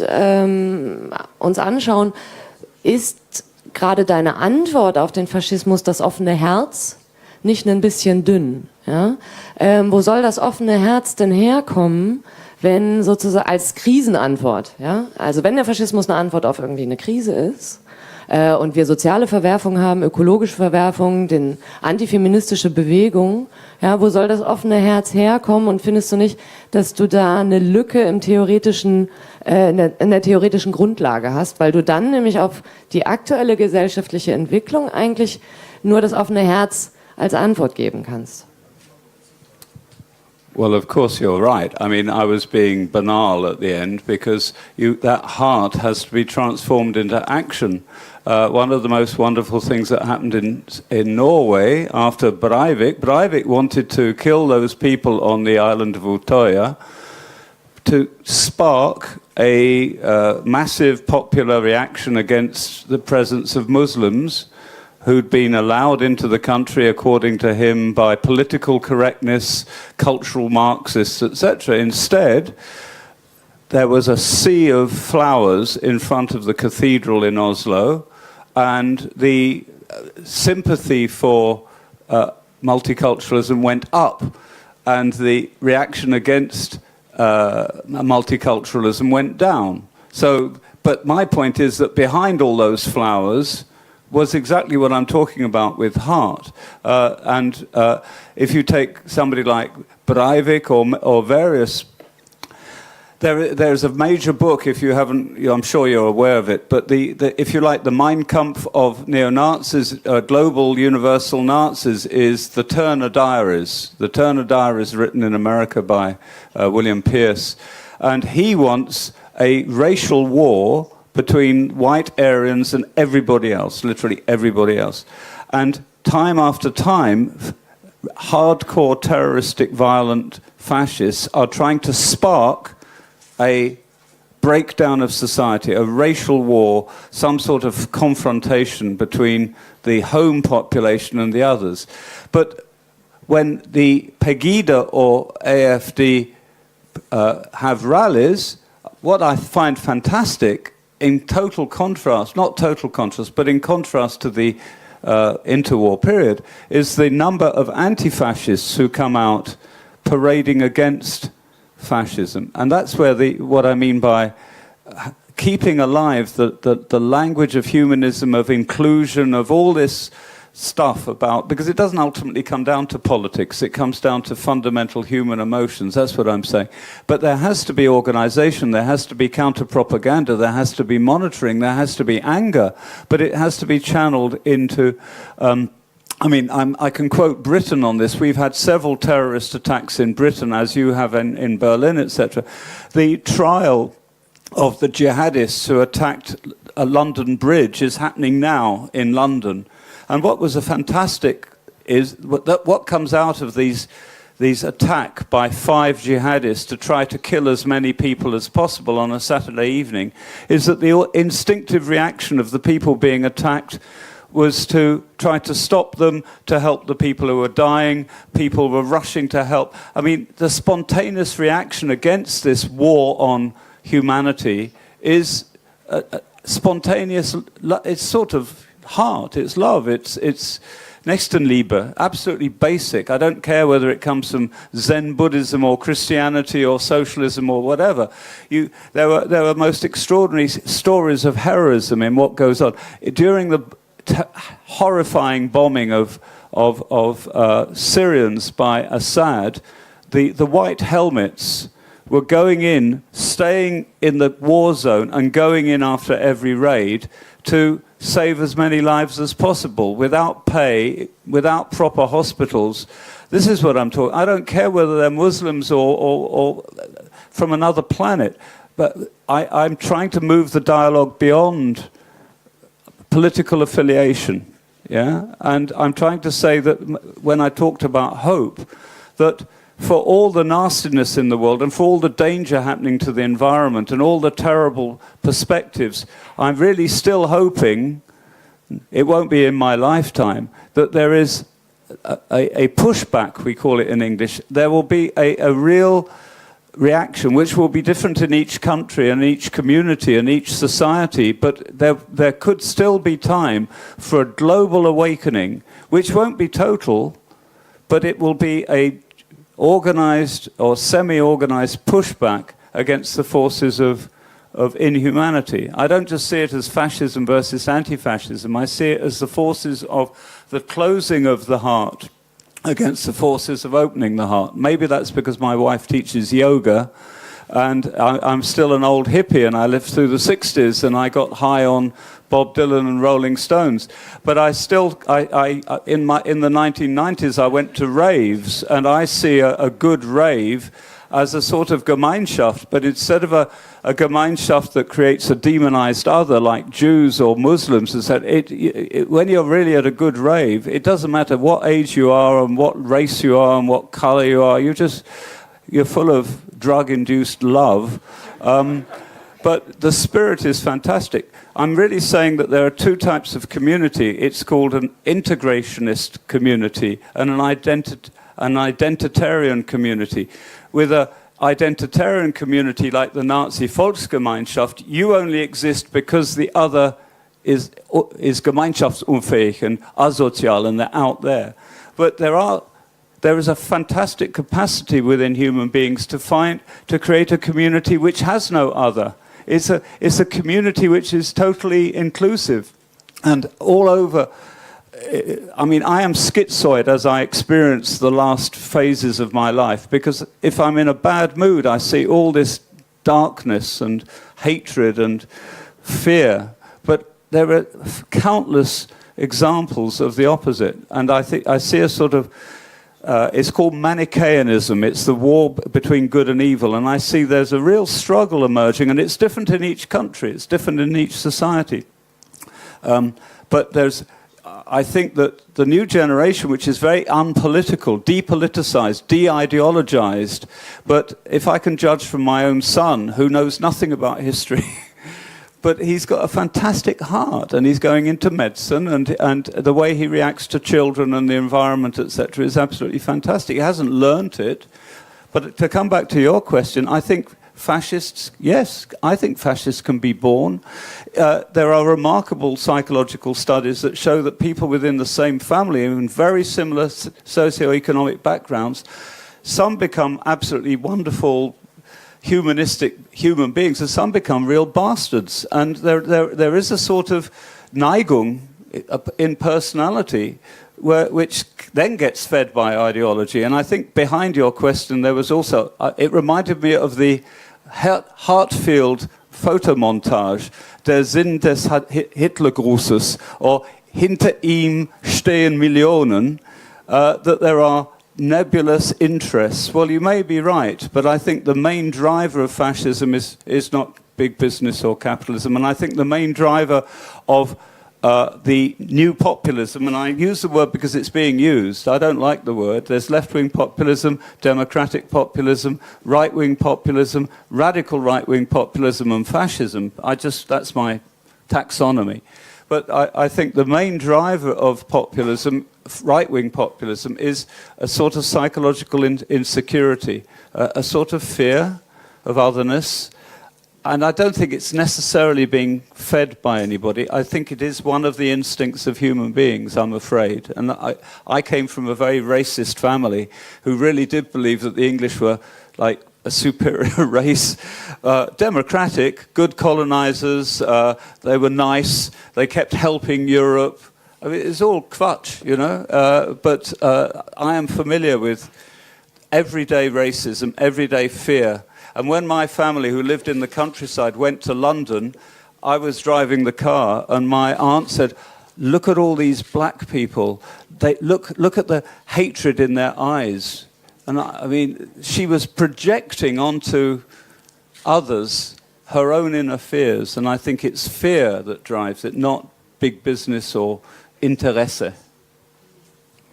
uns anschauen, ist gerade deine Antwort auf den Faschismus, das offene Herz, nicht ein bisschen dünn? Ja? Wo soll das offene Herz denn herkommen, wenn sozusagen als Krisenantwort, ja? Also wenn der Faschismus eine Antwort auf irgendwie eine Krise ist und wir soziale Verwerfungen haben, ökologische Verwerfungen, den antifeministische Bewegung, ja, wo soll das offene Herz herkommen? Und findest du nicht, dass du da eine Lücke im theoretischen, in der theoretischen Grundlage hast, weil du dann nämlich auf die aktuelle gesellschaftliche Entwicklung eigentlich nur das offene Herz als Antwort geben kannst? Well, of course you're right. I mean, I was being banal at the end because that heart has to be transformed into action. One of the most wonderful things that happened in Norway after Breivik wanted to kill those people on the island of Utøya to spark a massive popular reaction against the presence of Muslims who'd been allowed into the country, according to him, by political correctness, cultural Marxists, etc. Instead, there was a sea of flowers in front of the cathedral in Oslo, and the sympathy for multiculturalism went up, and the reaction against multiculturalism went down. So, but my point is that behind all those flowers was exactly what I'm talking about with heart. And if you take somebody like Breivik or various, there's a major book, if you haven't, I'm sure you're aware of it, but if you like, the Mein Kampf of neo-Nazis, global universal Nazis, is the Turner Diaries. The Turner Diaries, written in America by William Pierce. And he wants a racial war between white Aryans and everybody else, literally everybody else. And time after time, hardcore terroristic violent fascists are trying to spark a breakdown of society, a racial war, some sort of confrontation between the home population and the others. But when the Pegida or AFD have rallies, what I find fantastic, in total contrast, not total contrast, but in contrast to the interwar period, is the number of anti-fascists who come out parading against fascism. And that's where what I mean by keeping alive the language of humanism, of inclusion, of all this stuff about, because it doesn't ultimately come down to politics, it comes down to fundamental human emotions. That's what I'm saying. But there has to be organization, there has to be counter-propaganda, there has to be monitoring, there has to be anger, but it has to be channeled into... I can quote Britain on this. We've had several terrorist attacks in Britain, as you have in Berlin, etc. The trial of the jihadists who attacked a London bridge is happening now in London. And what was fantastic is that what comes out of these attack by 5 jihadists to try to kill as many people as possible on a Saturday evening is that the instinctive reaction of the people being attacked was to try to stop them, to help the people who were dying. People were rushing to help. I mean, the spontaneous reaction against this war on humanity is spontaneous. It's sort of heart, it's love, it's Nächstenliebe, absolutely basic. I don't care whether it comes from Zen Buddhism or Christianity or socialism or whatever. There were most extraordinary stories of heroism in what goes on. During the horrifying bombing of Syrians by Assad, the white helmets were going in, staying in the war zone and going in after every raid to save as many lives as possible without pay, without proper hospitals. This is what I'm talking. I don't care whether they're Muslims or from another planet, but I'm trying to move the dialogue beyond political affiliation, yeah? And I'm trying to say that when I talked about hope, that for all the nastiness in the world and for all the danger happening to the environment and all the terrible perspectives, I'm really still hoping, it won't be in my lifetime, that there is a pushback, we call it in English. There will be a real reaction, which will be different in each country and each community and each society, but there could still be time for a global awakening, which won't be total, but it will be a organized or semi-organized pushback against the forces of inhumanity. I don't just see it as fascism versus anti-fascism, I see it as the forces of the closing of the heart against the forces of opening the heart. Maybe that's because my wife teaches yoga and I'm still an old hippie and I lived through the 60s and I got high on Bob Dylan and Rolling Stones. But I still, in the 1990s, I went to raves and I see a good rave as a sort of Gemeinschaft, but instead of a Gemeinschaft that creates a demonized other like Jews or Muslims, is that when you're really at a good rave, it doesn't matter what age you are and what race you are and what color you are, you're full of drug-induced love. But the spirit is fantastic. I'm really saying that there are 2 types of community. It's called an integrationist community and an identitarian community. With an identitarian community like the Nazi Volksgemeinschaft, you only exist because the other is gemeinschaftsunfähig and asozial and they're out there. But there is a fantastic capacity within human beings to create a community which has no other. It's a community which is totally inclusive. And all over, I mean, I am schizoid as I experience the last phases of my life, because if I'm in a bad mood, I see all this darkness and hatred and fear. But there are countless examples of the opposite. And I think I see a sort of, it's called Manichaeanism. It's the war between good and evil. And I see there's a real struggle emerging, and it's different in each country. It's different in each society. But I think that the new generation, which is very unpolitical, depoliticized, de-ideologized, but if I can judge from my own son, who knows nothing about history, but he's got a fantastic heart, and he's going into medicine, and the way he reacts to children and the environment, etc., is absolutely fantastic. He hasn't learnt it. But to come back to your question, I think fascists, yes, I think fascists can be born. There are remarkable psychological studies that show that people within the same family, in very similar socioeconomic backgrounds, some become absolutely wonderful humanistic human beings, and some become real bastards. And there is a sort of Neigung in personality which then gets fed by ideology. And I think behind your question there was also, it reminded me of the Hartfield Fotomontage, der Sinn des Hitlergrußes, or hinter ihm stehen Millionen, that there are nebulous interests. Well, you may be right, but I think the main driver of fascism is not big business or capitalism, and I think the main driver of the new populism, and I use the word because it's being used, I don't like the word, there's left-wing populism, democratic populism, right-wing populism, radical right-wing populism and fascism. That's my taxonomy. But I think the main driver of populism, right-wing populism, is a sort of psychological insecurity, a sort of fear of otherness. And I don't think it's necessarily being fed by anybody. I think it is one of the instincts of human beings, I'm afraid. And I came from a very racist family who really did believe that the English were like a superior race, democratic, good colonizers, they were nice, they kept helping Europe. I mean, it's all kvutch, you know, but I am familiar with everyday racism, everyday fear. And when my family, who lived in the countryside, went to London, I was driving the car and my aunt said, look at all these black people, look at the hatred in their eyes. And I mean, she was projecting onto others her own inner fears, and I think it's fear that drives it, not big business or Interesse.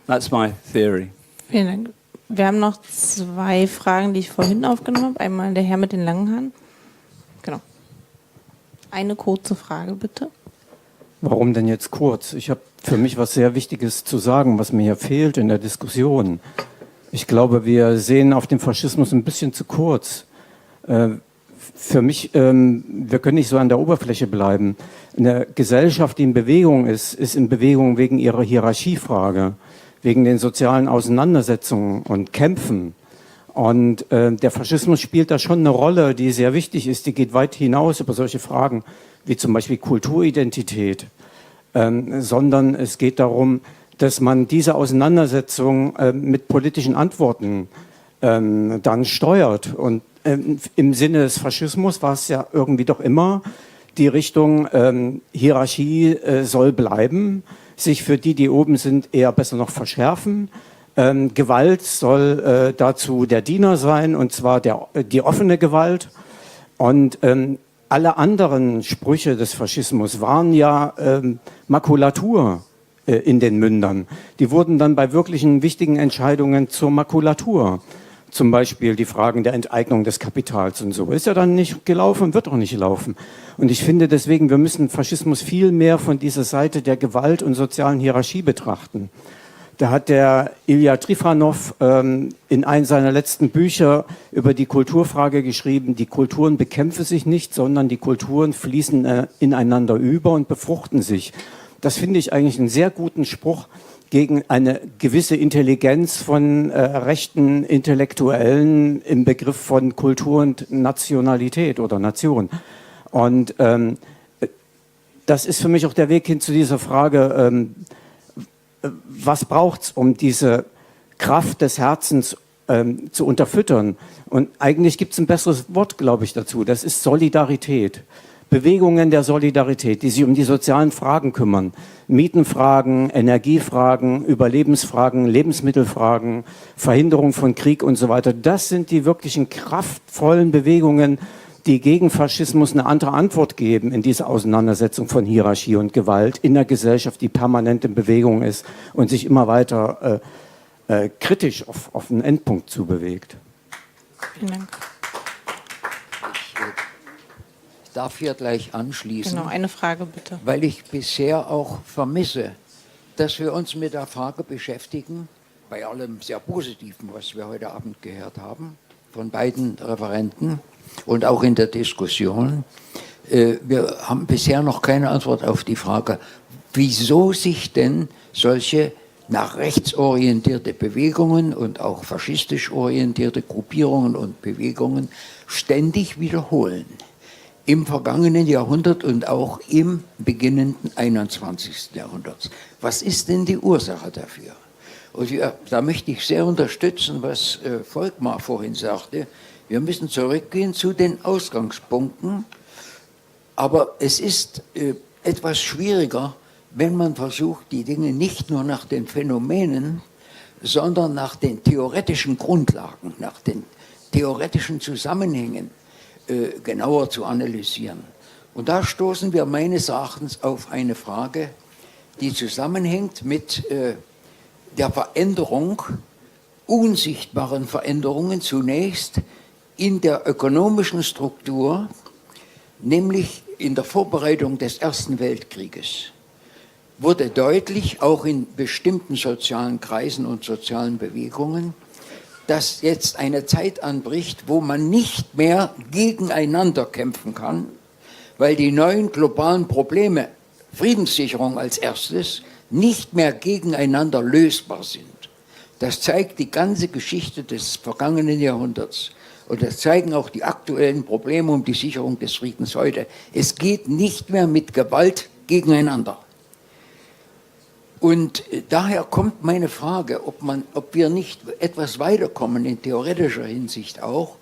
That's my theory. Vielen Dank. Wir haben noch 2 Fragen, die ich vorhin aufgenommen habe. Einmal der Herr mit den langen Haaren. Genau. Eine kurze Frage, bitte. Warum denn jetzt kurz? Ich habe für mich was sehr Wichtiges zu sagen, was mir hier fehlt in der Diskussion. Ich glaube, wir sehen auf den Faschismus ein bisschen zu kurz. Für mich, wir können nicht so an der Oberfläche bleiben. Eine Gesellschaft, die in Bewegung ist in Bewegung wegen ihrer Hierarchiefrage, wegen den sozialen Auseinandersetzungen und Kämpfen. Und der Faschismus spielt da schon eine Rolle, die sehr wichtig ist. Die geht weit hinaus über solche Fragen wie zum Beispiel Kulturidentität, sondern es geht darum, dass man diese Auseinandersetzung mit politischen Antworten dann steuert. Und im Sinne des Faschismus war es ja irgendwie doch immer die Richtung, Hierarchie soll bleiben, sich für die oben sind, eher besser noch verschärfen. Gewalt soll dazu der Diener sein, und zwar die offene Gewalt. Und alle anderen Sprüche des Faschismus waren ja Makulatur in den Mündern. Die wurden dann bei wirklichen wichtigen Entscheidungen zur Makulatur. Zum Beispiel die Fragen der Enteignung des Kapitals und so. Ist ja dann nicht gelaufen, wird auch nicht laufen. Und ich finde deswegen, wir müssen Faschismus viel mehr von dieser Seite der Gewalt und sozialen Hierarchie betrachten. Da hat der Ilja Trifonov in einem seiner letzten Bücher über die Kulturfrage geschrieben, die Kulturen bekämpfen sich nicht, sondern die Kulturen fließen ineinander über und befruchten sich. Das finde ich eigentlich einen sehr guten Spruch gegen eine gewisse Intelligenz von rechten Intellektuellen im Begriff von Kultur und Nationalität oder Nation. Und das ist für mich auch der Weg hin zu dieser Frage, was braucht es, um diese Kraft des Herzens zu unterfüttern? Und eigentlich gibt es ein besseres Wort, glaube ich, dazu. Das ist Solidarität. Bewegungen der Solidarität, die sich um die sozialen Fragen kümmern. Mietenfragen, Energiefragen, Überlebensfragen, Lebensmittelfragen, Verhinderung von Krieg und so weiter. Das sind die wirklichen kraftvollen Bewegungen, die gegen Faschismus eine andere Antwort geben in dieser Auseinandersetzung von Hierarchie und Gewalt in einer Gesellschaft, die permanent in Bewegung ist und sich immer weiter kritisch auf einen Endpunkt zubewegt. Vielen Dank. Ich darf hier gleich anschließen. Genau, eine Frage bitte. Weil ich bisher auch vermisse, dass wir uns mit der Frage beschäftigen, bei allem sehr Positiven, was wir heute Abend gehört haben, von beiden Referenten und auch in der Diskussion. Wir haben bisher noch keine Antwort auf die Frage, wieso sich denn solche nach rechts orientierte Bewegungen und auch faschistisch orientierte Gruppierungen und Bewegungen ständig wiederholen. Im vergangenen Jahrhundert und auch im beginnenden 21. Jahrhundert. Was ist denn die Ursache dafür? Und da möchte ich sehr unterstützen, was Volkmar vorhin sagte. Wir müssen zurückgehen zu den Ausgangspunkten, aber es ist etwas schwieriger, wenn man versucht, die Dinge nicht nur nach den Phänomenen, sondern nach den theoretischen Grundlagen, nach den theoretischen Zusammenhängen genauer zu analysieren. Und da stoßen wir meines Erachtens auf eine Frage, die zusammenhängt mit der Veränderung, unsichtbaren Veränderungen zunächst in der ökonomischen Struktur, nämlich in der Vorbereitung des Ersten Weltkrieges. Wurde deutlich, auch in bestimmten sozialen Kreisen und sozialen Bewegungen, dass jetzt eine Zeit anbricht, wo man nicht mehr gegeneinander kämpfen kann, weil die neuen globalen Probleme, Friedenssicherung als erstes, nicht mehr gegeneinander lösbar sind. Das zeigt die ganze Geschichte des vergangenen Jahrhunderts. Und das zeigen auch die aktuellen Probleme um die Sicherung des Friedens heute. Es geht nicht mehr mit Gewalt gegeneinander. Und daher kommt meine Frage, ob wir nicht etwas weiterkommen in theoretischer Hinsicht auch,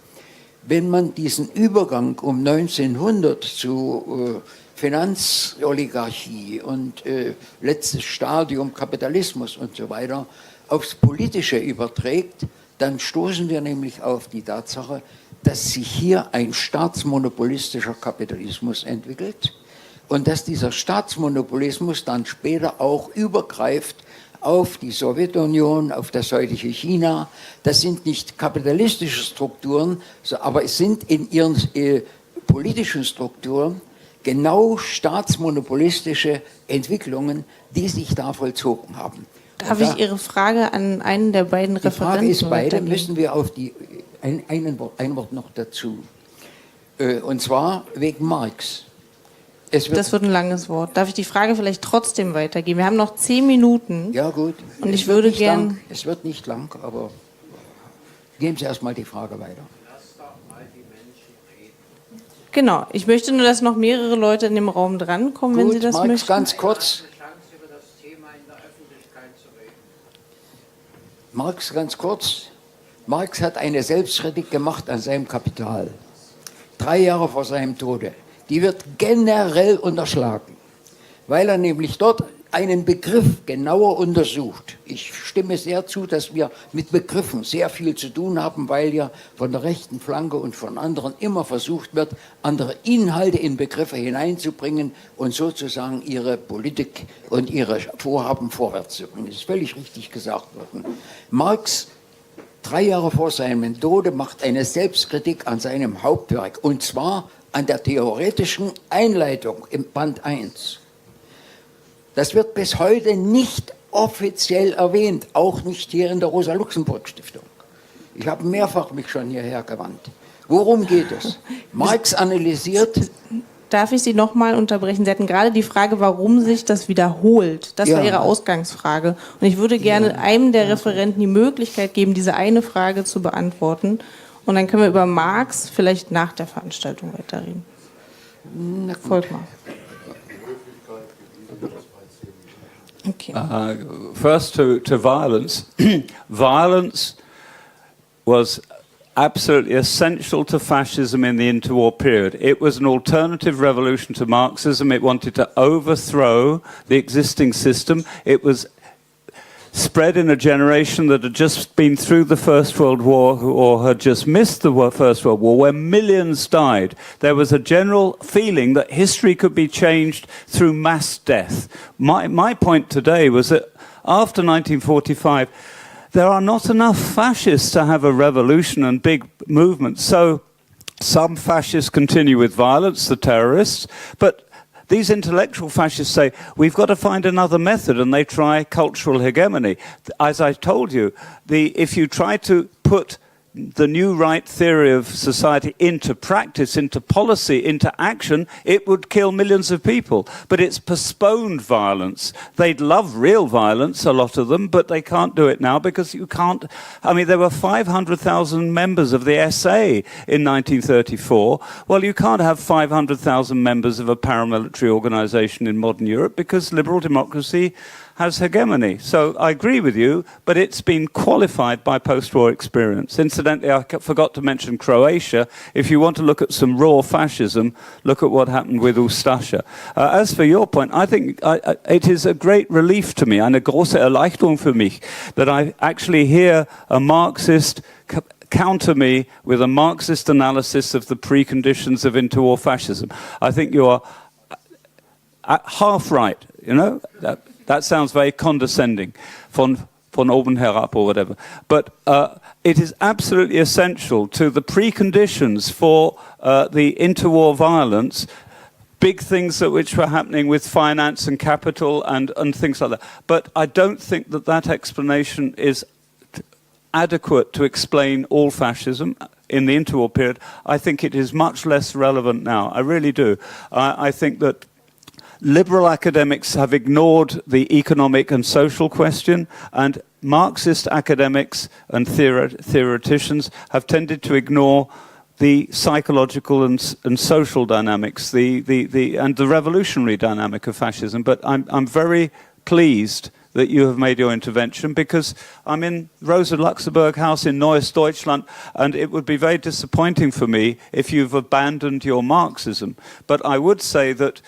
wenn man diesen Übergang um 1900 zu Finanzoligarchie und letztes Stadium Kapitalismus und so weiter aufs Politische überträgt, dann stoßen wir nämlich auf die Tatsache, dass sich hier ein staatsmonopolistischer Kapitalismus entwickelt und dass dieser Staatsmonopolismus dann später auch übergreift auf die Sowjetunion, auf das heutige China. Das sind nicht kapitalistische Strukturen, aber es sind in ihren politischen Strukturen genau staatsmonopolistische Entwicklungen, die sich da vollzogen haben. Darf ich Ihre Frage an einen der beiden Referenten? Die Frage ist beide, müssen wir auf ein Wort noch dazu. Und zwar wegen Marx. Das wird ein langes Wort. Darf ich die Frage vielleicht trotzdem weitergeben? Wir haben noch 10 Minuten. Ja, gut. Und ich würde gerne. Es wird nicht lang, aber geben Sie erstmal die Frage weiter. Genau. Ich möchte nur, dass noch mehrere Leute in dem Raum drankommen, wenn Sie das Marx, möchten. Ganz kurz. Marx, ganz kurz. Marx hat eine Selbstkritik gemacht an seinem Kapital. 3 Jahre vor seinem Tode. Die wird generell unterschlagen, weil er nämlich dort einen Begriff genauer untersucht. Ich stimme sehr zu, dass wir mit Begriffen sehr viel zu tun haben, weil ja von der rechten Flanke und von anderen immer versucht wird, andere Inhalte in Begriffe hineinzubringen und sozusagen ihre Politik und ihre Vorhaben vorwärts zu bringen. Das ist völlig richtig gesagt worden. Marx, 3 Jahre vor seinem Tode, macht eine Selbstkritik an seinem Hauptwerk, und zwar an der theoretischen Einleitung im Band 1. Das wird bis heute nicht offiziell erwähnt, auch nicht hier in der Rosa-Luxemburg-Stiftung. Ich habe mehrfach mich schon hierher gewandt. Worum geht es? Marx analysiert... Darf ich Sie noch mal unterbrechen? Sie hatten gerade die Frage, warum sich das wiederholt. Das war Ihre Ausgangsfrage. Und ich würde gerne einem der Referenten die Möglichkeit geben, diese eine Frage zu beantworten. Und dann können wir über Marx vielleicht nach der Veranstaltung weiterreden. Volkmar. Okay. First to violence. Violence was absolutely essential to fascism in the interwar period. It was an alternative revolution to Marxism. It wanted to overthrow the existing system. It was spread in a generation that had just been through the First World War or had just missed the First World War, where millions died. There was a general feeling that history could be changed through mass death. My point today was that after 1945, there are not enough fascists to have a revolution and big movements. So some fascists continue with violence, the terrorists, but these intellectual fascists say, we've got to find another method, and they try cultural hegemony. As I told you, if you try to put the new right theory of society into practice, into policy, into action, it would kill millions of people. But it's postponed violence. They'd love real violence, a lot of them, but they can't do it now because you can't. I mean, there were 500,000 members of the SA in 1934. Well, you can't have 500,000 members of a paramilitary organization in modern Europe because liberal democracy has hegemony. So I agree with you, but it's been qualified by post-war experience. Incidentally, I forgot to mention Croatia. If you want to look at some raw fascism, look at what happened with Ustasha. As for your point, I think it is a great relief to me, eine große Erleichterung für mich, that I actually hear a Marxist counter me with a Marxist analysis of the preconditions of interwar fascism. I think you are half right, you know? That sounds very condescending, von oben herab or whatever. But it is absolutely essential to the preconditions for the interwar violence, big things which were happening with finance and capital and things like that. But I don't think that explanation is adequate to explain all fascism in the interwar period. I think it is much less relevant now. I really do. I think that liberal academics have ignored the economic and social question, and Marxist academics and theoreticians have tended to ignore the psychological and social dynamics, and the revolutionary dynamic of fascism. But I'm very pleased that you have made your intervention, because I'm in Rosa Luxemburg House in Neues Deutschland, and it would be very disappointing for me if you've abandoned your Marxism. But I would say that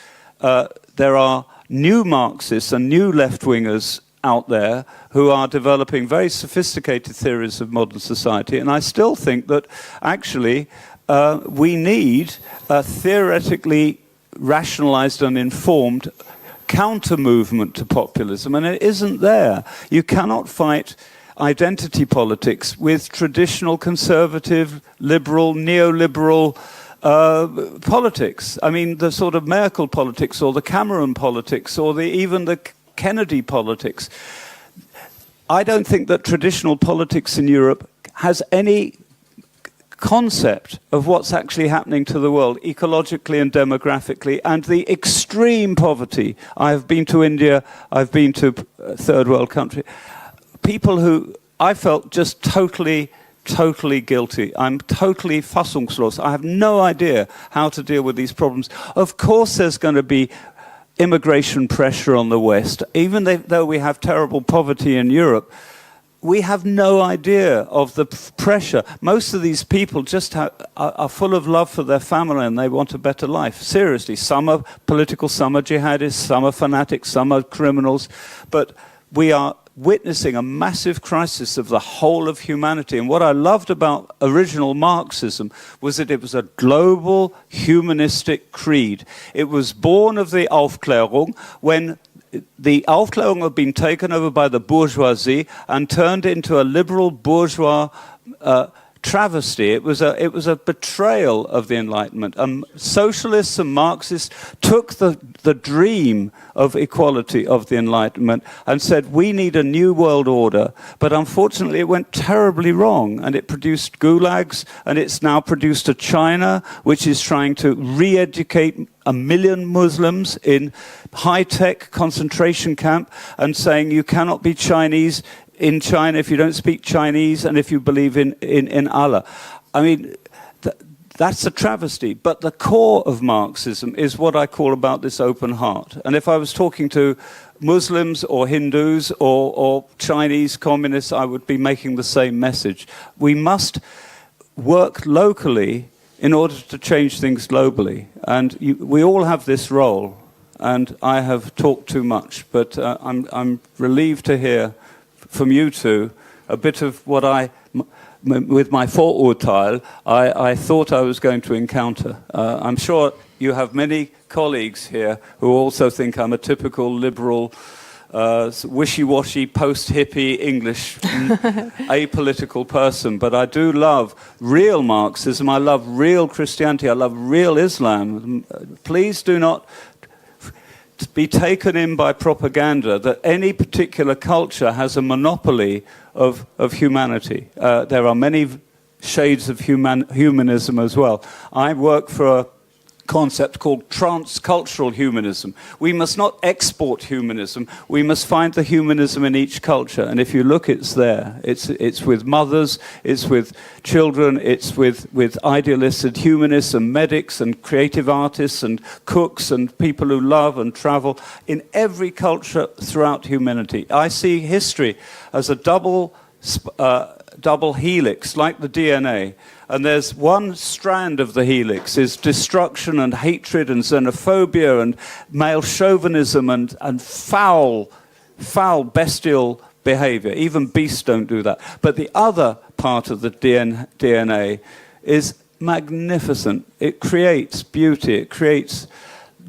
there are new Marxists and new left-wingers out there who are developing very sophisticated theories of modern society, and I still think that actually we need a theoretically rationalized and informed counter-movement to populism, and it isn't there. You cannot fight identity politics with traditional conservative, liberal, neoliberal politics. I mean, the sort of Merkel politics or the Cameron politics or even the Kennedy politics. I don't think that traditional politics in Europe has any concept of what's actually happening to the world ecologically and demographically, and the extreme poverty. I've been to India, I've been to third world country. People who I felt just totally guilty. I'm totally fassungslos. I have no idea how to deal with these problems. Of course there's going to be immigration pressure on the West. Even though we have terrible poverty in Europe, we have no idea of the pressure. Most of these people just are full of love for their family and they want a better life. Seriously, some are political, some are jihadists, some are fanatics, some are criminals. But we are witnessing a massive crisis of the whole of humanity. And what I loved about original Marxism was that it was a global humanistic creed. It was born of the Aufklärung, when the Aufklärung had been taken over by the bourgeoisie and turned into a liberal bourgeois travesty. It was a betrayal of the Enlightenment. Socialists and Marxists took the dream of equality of the Enlightenment and said, we need a new world order. But unfortunately, it went terribly wrong, and it produced gulags, and it's now produced a China which is trying to re-educate 1 million Muslims in high-tech concentration camp and saying you cannot be Chinese in China if you don't speak Chinese and if you believe in Allah. I mean, that's a travesty. But the core of Marxism is what I call about this open heart. And if I was talking to Muslims or Hindus or Chinese communists, I would be making the same message. We must work locally in order to change things globally. And we all have this role. And I have talked too much, but I'm relieved to hear from you two a bit of what with my Vorurteil, I thought I was going to encounter. I'm sure you have many colleagues here who also think I'm a typical liberal, wishy-washy, post-hippie English, apolitical person, but I do love real Marxism, I love real Christianity, I love real Islam. Please do not be taken in by propaganda that any particular culture has a monopoly of humanity. There are many shades of humanism as well. I work for a concept called transcultural humanism. We must not export humanism. We must find the humanism in each culture. And if you look, it's there. It's with mothers, it's with children, it's with idealists and humanists and medics and creative artists and cooks and people who love and travel in every culture throughout humanity. I see history as a double helix, like the DNA. And there's one strand of the helix is destruction and hatred and xenophobia and male chauvinism and foul bestial behavior. Even beasts don't do that. But the other part of the DNA is magnificent. It creates beauty. It creates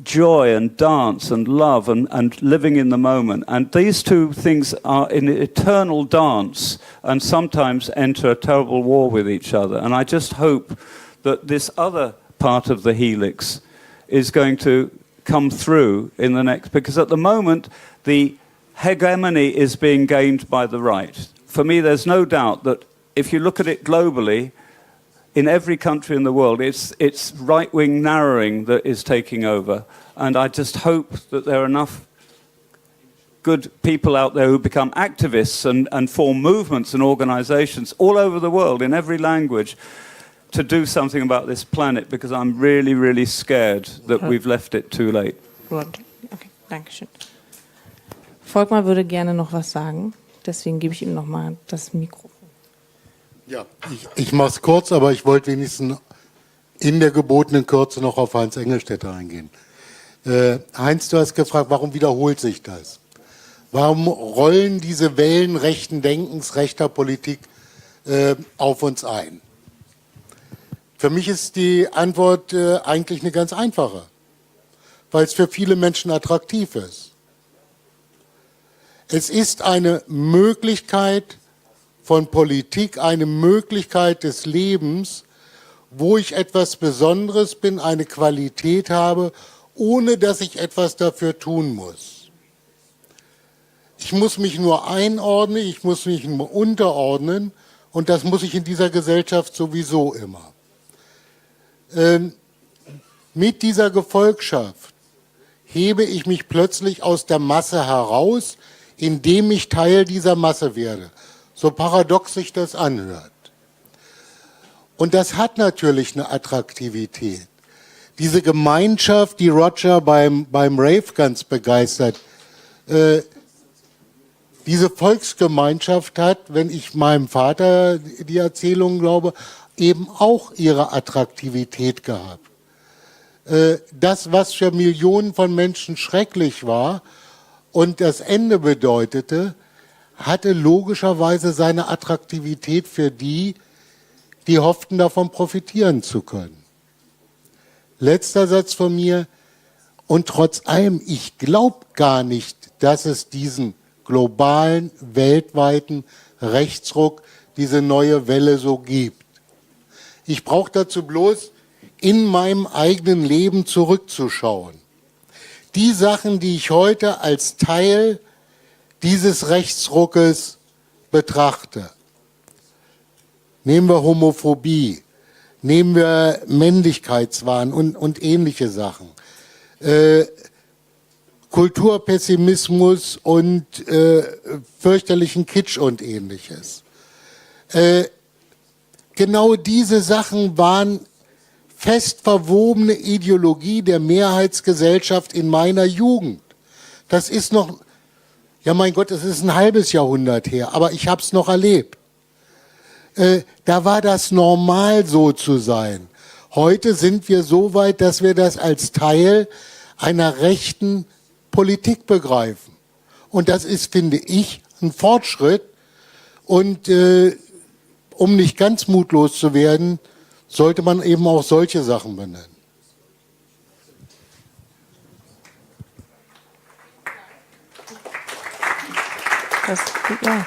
joy and dance and love and living in the moment. And these two things are in eternal dance and sometimes enter a terrible war with each other. And I just hope that this other part of the helix is going to come through in the next, because at the moment the hegemony is being gained by the right. For me, there's no doubt that if you look at it globally, in every country in the world, it's right-wing narrowing that is taking over. And I just hope that there are enough good people out there who become activists and form movements and organizations all over the world, in every language, to do something about this planet, because I'm really, really scared that we've left it too late. Okay, danke schön. Volkmar würde gerne noch was sagen, deswegen gebe ich ihm noch mal das Mikro. Ja, ich mache es kurz, aber ich wollte wenigstens in der gebotenen Kürze noch auf Heinz Engelstädter eingehen. Heinz, du hast gefragt, warum wiederholt sich das? Warum rollen diese Wellen rechten Denkens, rechter Politik auf uns ein? Für mich ist die Antwort eigentlich eine ganz einfache, weil es für viele Menschen attraktiv ist. Es ist eine Möglichkeit von Politik, eine Möglichkeit des Lebens, wo ich etwas Besonderes bin, eine Qualität habe, ohne dass ich etwas dafür tun muss. Ich muss mich nur einordnen, ich muss mich nur unterordnen, und das muss ich in dieser Gesellschaft sowieso immer. Mit dieser Gefolgschaft hebe ich mich plötzlich aus der Masse heraus, indem ich Teil dieser Masse werde. So paradox sich das anhört. Und das hat natürlich eine Attraktivität. Diese Gemeinschaft, die Roger beim Rave ganz begeistert, diese Volksgemeinschaft hat, wenn ich meinem Vater die Erzählung glaube, eben auch ihre Attraktivität gehabt. Das, was für Millionen von Menschen schrecklich war und das Ende bedeutete, hatte logischerweise seine Attraktivität für die, die hofften, davon profitieren zu können. Letzter Satz von mir. Und trotz allem, ich glaube gar nicht, dass es diesen globalen, weltweiten Rechtsruck, diese neue Welle so gibt. Ich brauche dazu bloß in meinem eigenen Leben zurückzuschauen. Die Sachen, die ich heute als Teil dieses Rechtsruckes betrachte. Nehmen wir Homophobie, nehmen wir Männlichkeitswahn und ähnliche Sachen. Kulturpessimismus und fürchterlichen Kitsch und ähnliches. Genau diese Sachen waren fest verwobene Ideologie der Mehrheitsgesellschaft in meiner Jugend. Das ist noch, ja mein Gott, es ist ein halbes Jahrhundert her, aber ich habe es noch erlebt. Da war das normal, so zu sein. Heute sind wir so weit, dass wir das als Teil einer rechten Politik begreifen. Und das ist, finde ich, ein Fortschritt. Und um nicht ganz mutlos zu werden, sollte man eben auch solche Sachen benennen. Ja.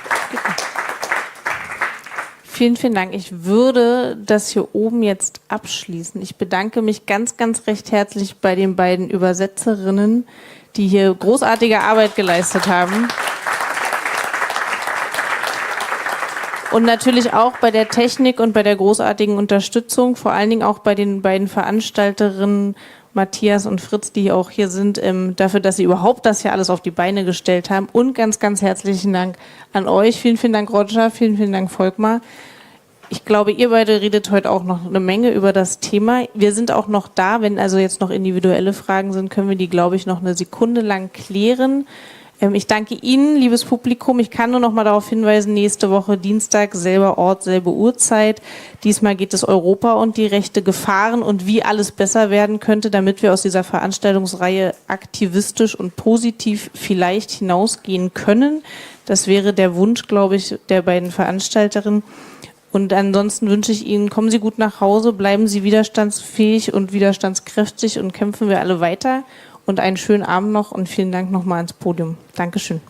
Vielen, vielen Dank. Ich würde das hier oben jetzt abschließen. Ich bedanke mich ganz, ganz recht herzlich bei den beiden Übersetzerinnen, die hier großartige Arbeit geleistet haben. Und natürlich auch bei der Technik und bei der großartigen Unterstützung, vor allen Dingen auch bei den beiden Veranstalterinnen Matthias und Fritz, die auch hier sind, dafür, dass sie überhaupt das hier alles auf die Beine gestellt haben. Und ganz, ganz herzlichen Dank an euch. Vielen, vielen Dank, Roger. Vielen, vielen Dank, Volkmar. Ich glaube, ihr beide redet heute auch noch eine Menge über das Thema. Wir sind auch noch da. Wenn also jetzt noch individuelle Fragen sind, können wir die, glaube ich, noch eine Sekunde lang klären. Ich danke Ihnen, liebes Publikum. Ich kann nur noch mal darauf hinweisen, nächste Woche Dienstag, selber Ort, selbe Uhrzeit. Diesmal geht es Europa und die Rechte, Gefahren und wie alles besser werden könnte, damit wir aus dieser Veranstaltungsreihe aktivistisch und positiv vielleicht hinausgehen können. Das wäre der Wunsch, glaube ich, der beiden Veranstalterinnen. Und ansonsten wünsche ich Ihnen, kommen Sie gut nach Hause, bleiben Sie widerstandsfähig und widerstandskräftig und kämpfen wir alle weiter. Und einen schönen Abend noch und vielen Dank nochmal ans Podium. Dankeschön.